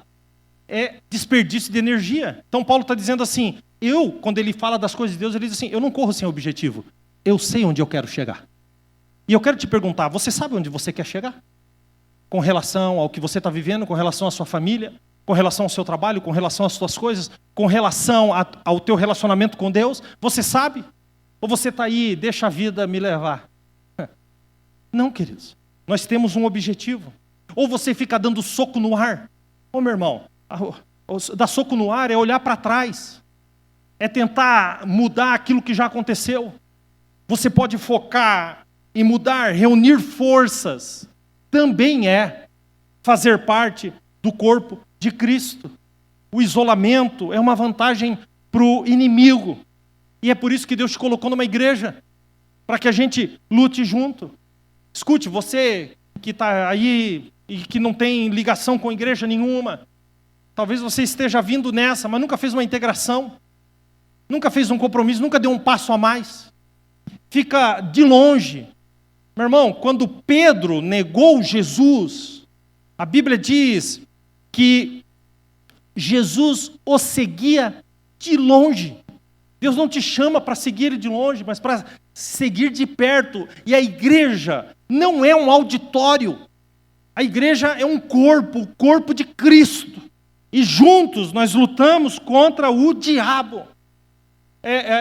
É desperdício de energia. Então Paulo está dizendo assim, quando ele fala das coisas de Deus, ele diz assim, eu não corro sem objetivo. Eu sei onde eu quero chegar. E eu quero te perguntar, você sabe onde você quer chegar? Com relação ao que você está vivendo, com relação à sua família, com relação ao seu trabalho, com relação às suas coisas, com relação ao teu relacionamento com Deus? Você sabe? Ou você está aí, deixa a vida me levar? Não, queridos. Nós temos um objetivo. Ou você fica dando soco no ar. Ô, meu irmão, dar soco no ar é olhar para trás. É tentar mudar aquilo que já aconteceu. Você pode focar em mudar, reunir forças. Também é fazer parte do corpo de Cristo. O isolamento é uma vantagem para o inimigo. E é por isso que Deus te colocou numa igreja. Para que a gente lute junto. Escute, você que está aí e que não tem ligação com igreja nenhuma. Talvez você esteja vindo nessa, mas nunca fez uma integração. Nunca fez um compromisso, nunca deu um passo a mais. Fica de longe. Meu irmão, quando Pedro negou Jesus, a Bíblia diz que Jesus o seguia de longe. Deus não te chama para seguir ele de longe, mas para seguir de perto. E a igreja não é um auditório. A igreja é um corpo, o corpo de Cristo. E juntos nós lutamos contra o diabo.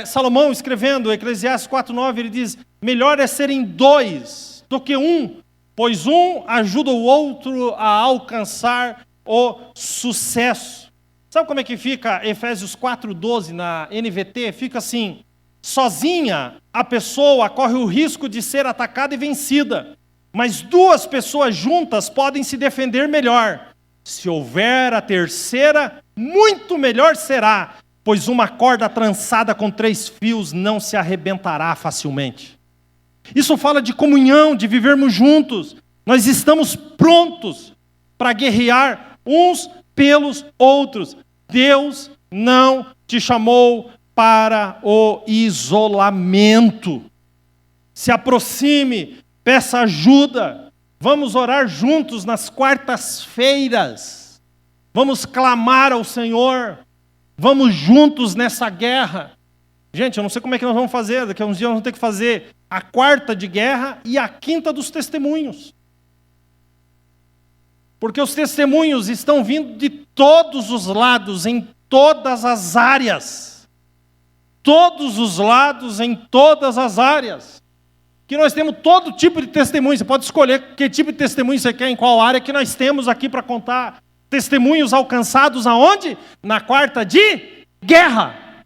Salomão, escrevendo Eclesiastes 4:9, ele diz, melhor é serem dois do que um, pois um ajuda o outro a alcançar o sucesso. Sabe como é que fica Efésios 4:12 na NVT? Fica assim, sozinha a pessoa corre o risco de ser atacada e vencida, mas duas pessoas juntas podem se defender melhor. Se houver a terceira, muito melhor será, pois uma corda trançada com 3 fios não se arrebentará facilmente. Isso fala de comunhão, de vivermos juntos. Nós estamos prontos para guerrear uns pelos outros. Deus não te chamou para o isolamento. Se aproxime, peça ajuda. Vamos orar juntos nas quartas-feiras. Vamos clamar ao Senhor. Vamos juntos nessa guerra. Gente, eu não sei como é que nós vamos fazer. Daqui a uns dias nós vamos ter que fazer a 4ª de guerra e a 5ª dos testemunhos. Porque os testemunhos estão vindo de todos os lados, em todas as áreas. Todos os lados, em todas as áreas. Que nós temos todo tipo de testemunho. Você pode escolher que tipo de testemunho você quer, em qual área, que nós temos aqui para contar. Testemunhos alcançados aonde? Na 4ª de guerra.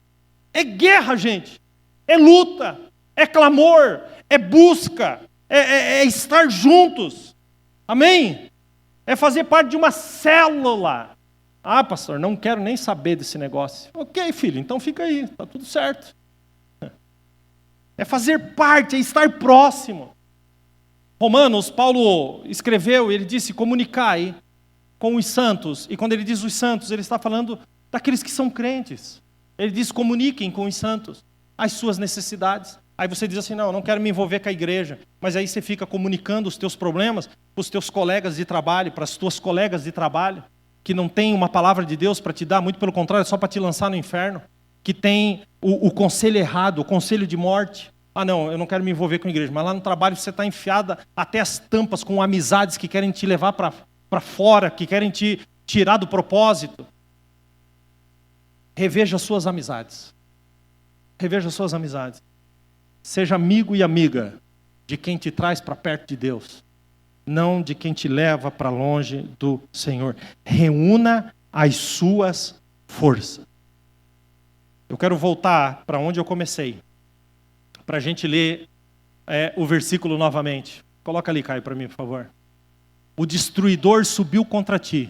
É guerra, gente. É luta. É clamor. É busca. É estar juntos. Amém? É fazer parte de uma célula. Ah, pastor, não quero nem saber desse negócio. Ok, filho, então fica aí. Está tudo certo. É fazer parte, é estar próximo. Romanos, Paulo escreveu, ele disse, comunicai com os santos. E quando ele diz os santos, ele está falando daqueles que são crentes. Ele diz, comuniquem com os santos as suas necessidades. Aí você diz assim, não, eu não quero me envolver com a igreja. Mas aí você fica comunicando os teus problemas para os teus colegas de trabalho, para as tuas colegas de trabalho, que não tem uma palavra de Deus para te dar, muito pelo contrário, é só para te lançar no inferno. Que tem o conselho errado, o conselho de morte. Ah, não, eu não quero me envolver com a igreja. Mas lá no trabalho você está enfiada até as tampas com amizades que querem te levar para fora, que querem te tirar do propósito. Reveja as suas amizades. Reveja as suas amizades. Seja amigo e amiga de quem te traz para perto de Deus, não de quem te leva para longe do Senhor. Reúna as suas forças. Eu quero voltar para onde eu comecei, para a gente ler o versículo novamente. Coloca ali, Caio, para mim, por favor. O destruidor subiu contra ti.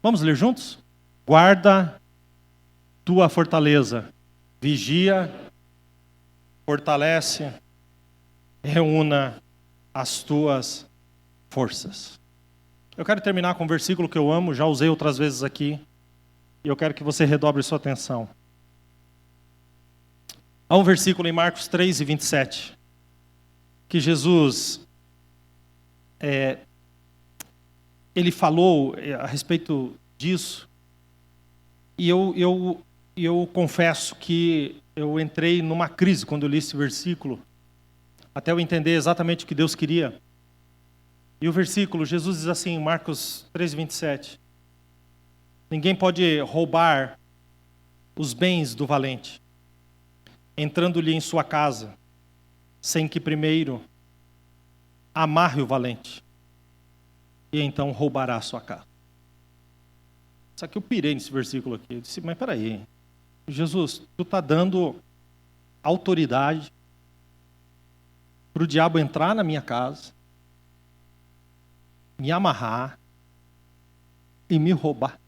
Vamos ler juntos? Guarda tua fortaleza, vigia, fortalece, reúna as tuas forças. Eu quero terminar com um versículo que eu amo, já usei outras vezes aqui, e eu quero que você redobre sua atenção. Há um versículo em Marcos 3:27, que Jesus, ele falou a respeito disso, e eu confesso que eu entrei numa crise quando eu li esse versículo, até eu entender exatamente o que Deus queria. E o versículo, Jesus diz assim, em Marcos 3:27, ninguém pode roubar os bens do valente, entrando-lhe em sua casa, sem que primeiro amarre o valente, e então roubará a sua casa. Só que eu pirei nesse versículo aqui. Eu disse, mas peraí, Jesus, tu está dando autoridade para o diabo entrar na minha casa, me amarrar e me roubar.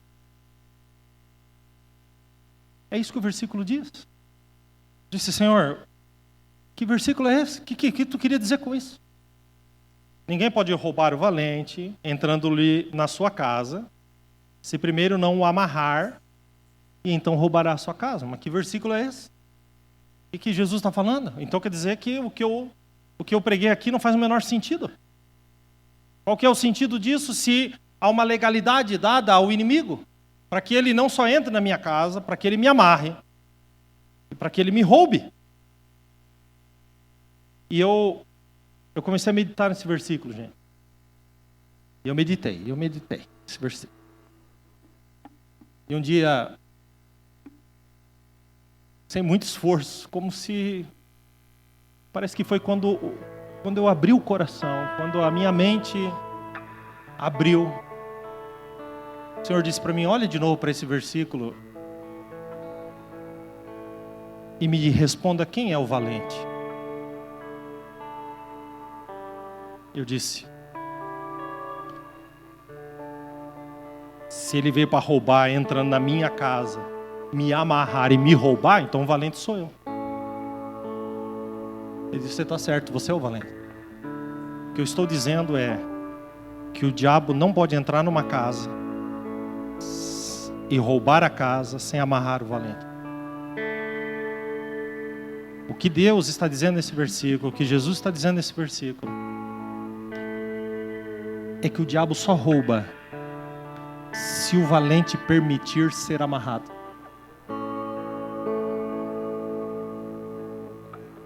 É isso que o versículo diz. Disse, Senhor, que versículo é esse? O que tu queria dizer com isso? Ninguém pode roubar o valente, entrando-lhe na sua casa, se primeiro não o amarrar, e então roubará a sua casa. Mas que versículo é esse? O que Jesus está falando? Então quer dizer que o que eu preguei aqui não faz o menor sentido. Qual que é o sentido disso se há uma legalidade dada ao inimigo? Para que ele não só entre na minha casa, para que ele me amarre, e para que ele me roube. E eu comecei a meditar nesse versículo, gente. E eu meditei nesse versículo. E um dia, sem muito esforço, como se... Parece que foi quando eu abri o coração, quando a minha mente abriu. O Senhor disse para mim, olha de novo para esse versículo e me responda quem é o valente. Eu disse, se ele veio para roubar, entrando na minha casa, me amarrar e me roubar, então o valente sou eu. Ele disse, você está certo, você é o valente. O que eu estou dizendo é que o diabo não pode entrar numa casa e roubar a casa sem amarrar o valente. O que Deus está dizendo nesse versículo, o que Jesus está dizendo nesse versículo, é que o diabo só rouba se o valente permitir ser amarrado.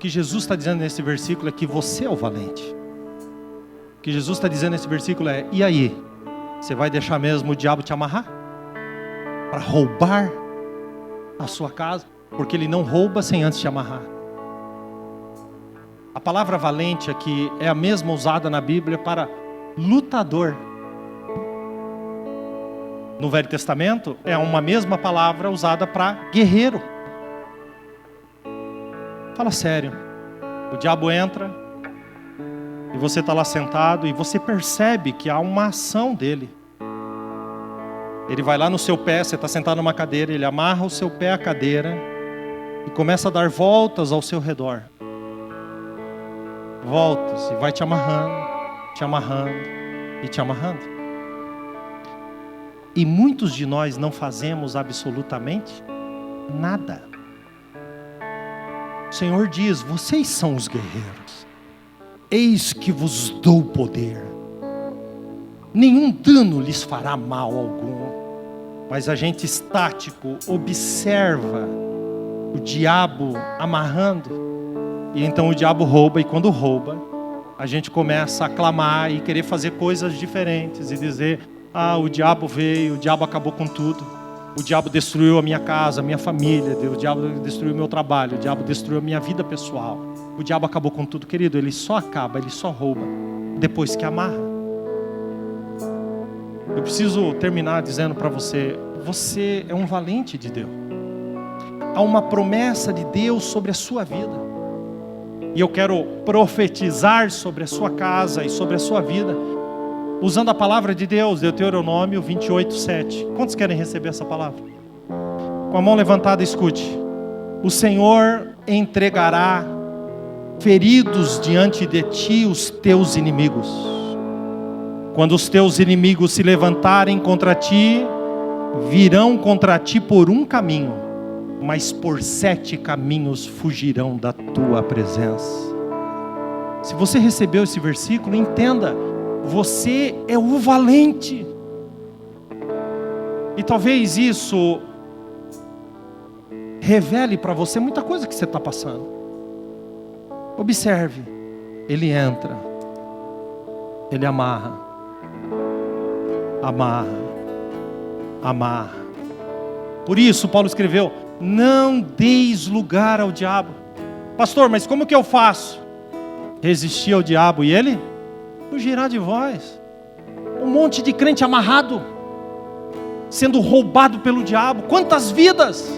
que Jesus está dizendo nesse versículo é que você é o valente. O que Jesus está dizendo nesse versículo é: e aí? Você vai deixar mesmo o diabo te amarrar? Para roubar a sua casa? Porque ele não rouba sem antes te amarrar. A palavra valente aqui é a mesma usada na Bíblia para lutador. No Velho Testamento é uma mesma palavra usada para guerreiro. Fala sério. O diabo entra e você está lá sentado e você percebe que há uma ação dele. Ele vai lá no seu pé, você está sentado numa cadeira, ele amarra o seu pé à cadeira e começa a dar voltas ao seu redor. Voltas, e vai te amarrando e te amarrando. E muitos de nós não fazemos absolutamente nada. O Senhor diz: vocês são os guerreiros. Eis que vos dou poder. Nenhum dano lhes fará mal algum. Mas a gente estático observa o diabo amarrando. E então o diabo rouba, e quando rouba, a gente começa a clamar e querer fazer coisas diferentes. E dizer: ah, o diabo veio, o diabo acabou com tudo. O diabo destruiu a minha casa, a minha família. O diabo destruiu o meu trabalho. O diabo destruiu a minha vida pessoal. O diabo acabou com tudo. Querido, ele só acaba, ele só rouba depois que amarra. Eu preciso terminar dizendo para você: você é um valente de Deus. Há uma promessa de Deus sobre a sua vida. E eu quero profetizar sobre a sua casa e sobre a sua vida, usando a palavra de Deus, Deuteronômio 28:7. Quantos querem receber essa palavra? Com a mão levantada, escute. O Senhor entregará feridos diante de ti os teus inimigos. Quando os teus inimigos se levantarem contra ti, virão contra ti por um caminho, mas por 7 caminhos fugirão da tua presença. Se você recebeu esse versículo, entenda: você é o valente. E talvez isso revele para você muita coisa que você está passando. Observe: ele entra, ele amarra, amarra. Por isso Paulo escreveu: não deis lugar ao diabo. Pastor, mas como que eu faço? Resistir ao diabo e ele fugirá de vós. Um monte de crente amarrado, sendo roubado pelo diabo. Quantas vidas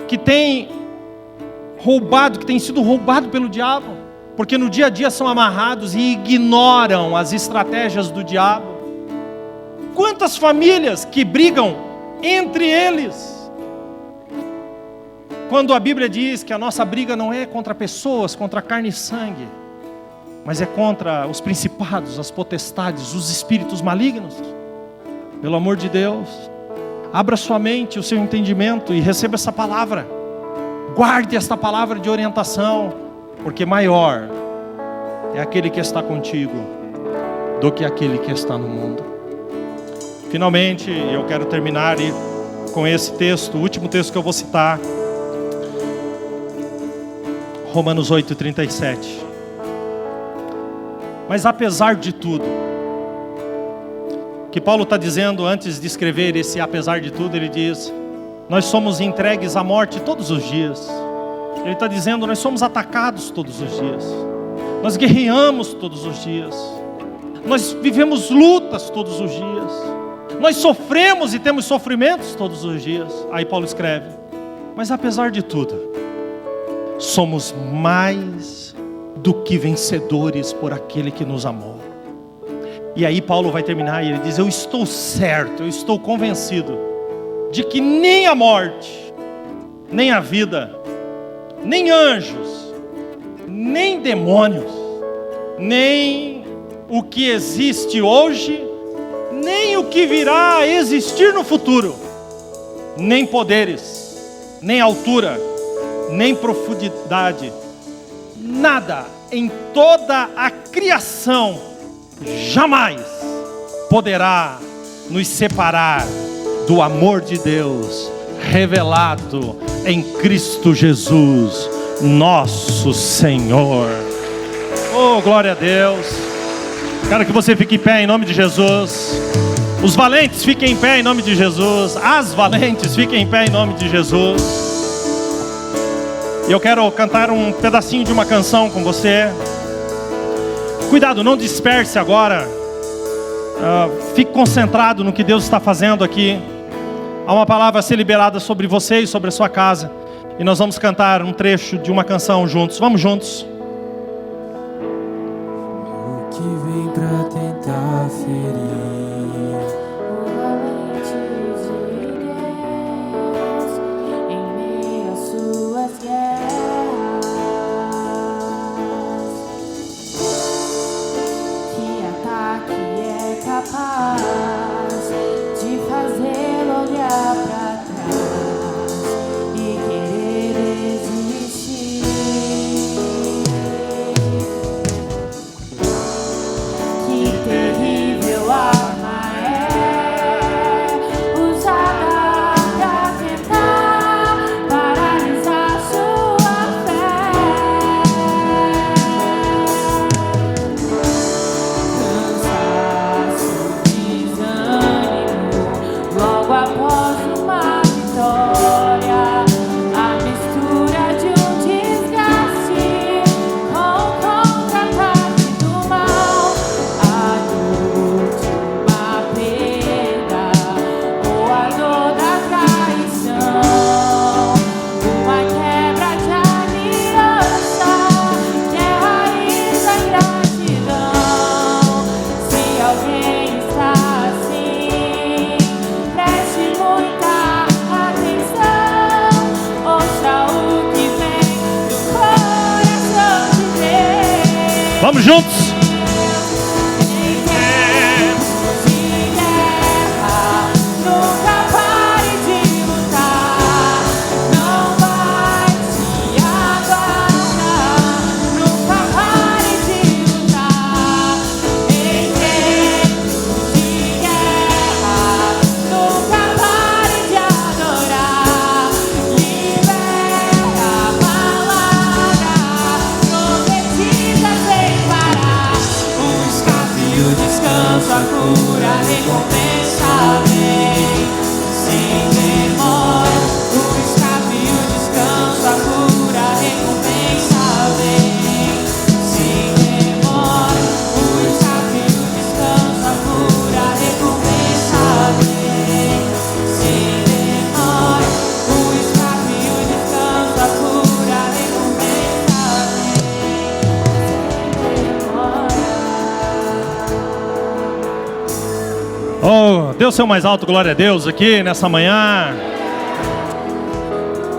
que tem roubado, que tem sido roubado pelo diabo, porque no dia a dia são amarrados e ignoram as estratégias do diabo. Quantas famílias que brigam entre eles, quando a Bíblia diz que a nossa briga não é contra pessoas, contra carne e sangue, mas é contra os principados, as potestades, os espíritos malignos. Pelo amor de Deus, abra sua mente, o seu entendimento e receba essa palavra. Guarde esta palavra de orientação, porque maior é aquele que está contigo do que aquele que está no mundo. Finalmente, eu quero terminar com esse texto, o último texto que eu vou citar. Romanos 8:37. Mas apesar de tudo, que Paulo está dizendo antes de escrever esse apesar de tudo, ele diz: nós somos entregues à morte todos os dias. Ele está dizendo: nós somos atacados todos os dias. Nós guerreamos todos os dias. Nós vivemos lutas todos os dias. Nós sofremos e temos sofrimentos todos os dias. Aí Paulo escreve: mas apesar de tudo, somos mais do que vencedores por aquele que nos amou. E aí Paulo vai terminar e ele diz: eu estou certo, eu estou convencido de que nem a morte, nem a vida, nem anjos, nem demônios, nem o que existe hoje, nem o que virá a existir no futuro, nem poderes, nem altura, nem profundidade, nada em toda a criação jamais poderá nos separar do amor de Deus revelado em Cristo Jesus, nosso Senhor. Oh, glória a Deus. Quero que você fique em pé em nome de Jesus. Os valentes fiquem em pé em nome de Jesus. As valentes fiquem em pé em nome de Jesus. E eu quero cantar um pedacinho de uma canção com você. Cuidado, não disperse agora. Fique concentrado no que Deus está fazendo aqui. Há uma palavra a ser liberada sobre você e sobre a sua casa. E nós vamos cantar um trecho de uma canção juntos. Vamos juntos. O que vem pra tentar ferir O valente de Deus em meio às suas guerras. Que ataque é capaz de fazê-lo olhar pra trás e querer desistir. Que terrível arma é usada pra tentar paralisar sua fé. Cansaço, desânimo, logo após uma vitória. A mistura de um desgaste com o contra-ataque do mal. A dor de uma perda ou a dor da traição. Uma quebra de aliança que é raiz da ingratidão. Se alguém está assim, preste muita atenção. Ouça o que vem do coração de Deus. Vamos juntos. Em tempos de guerra, nunca pare de lutar. Não baixe a guarda, nunca pare de lutar. Em tempos de guerra, nunca pare de adorar. Libera a palavra profetiza sem parar. O escape e o descanso, a cura, a recompensa vem sem demora. O escape e o descanso, a cura, a recompensa vem sem demora. O escape e o descanso, a cura, a recompensa vem sem demora. O escape e o descanso, a cura, a recompensa vem sem demora. Oh, dê o seu mais alto glória a Deus aqui nessa manhã.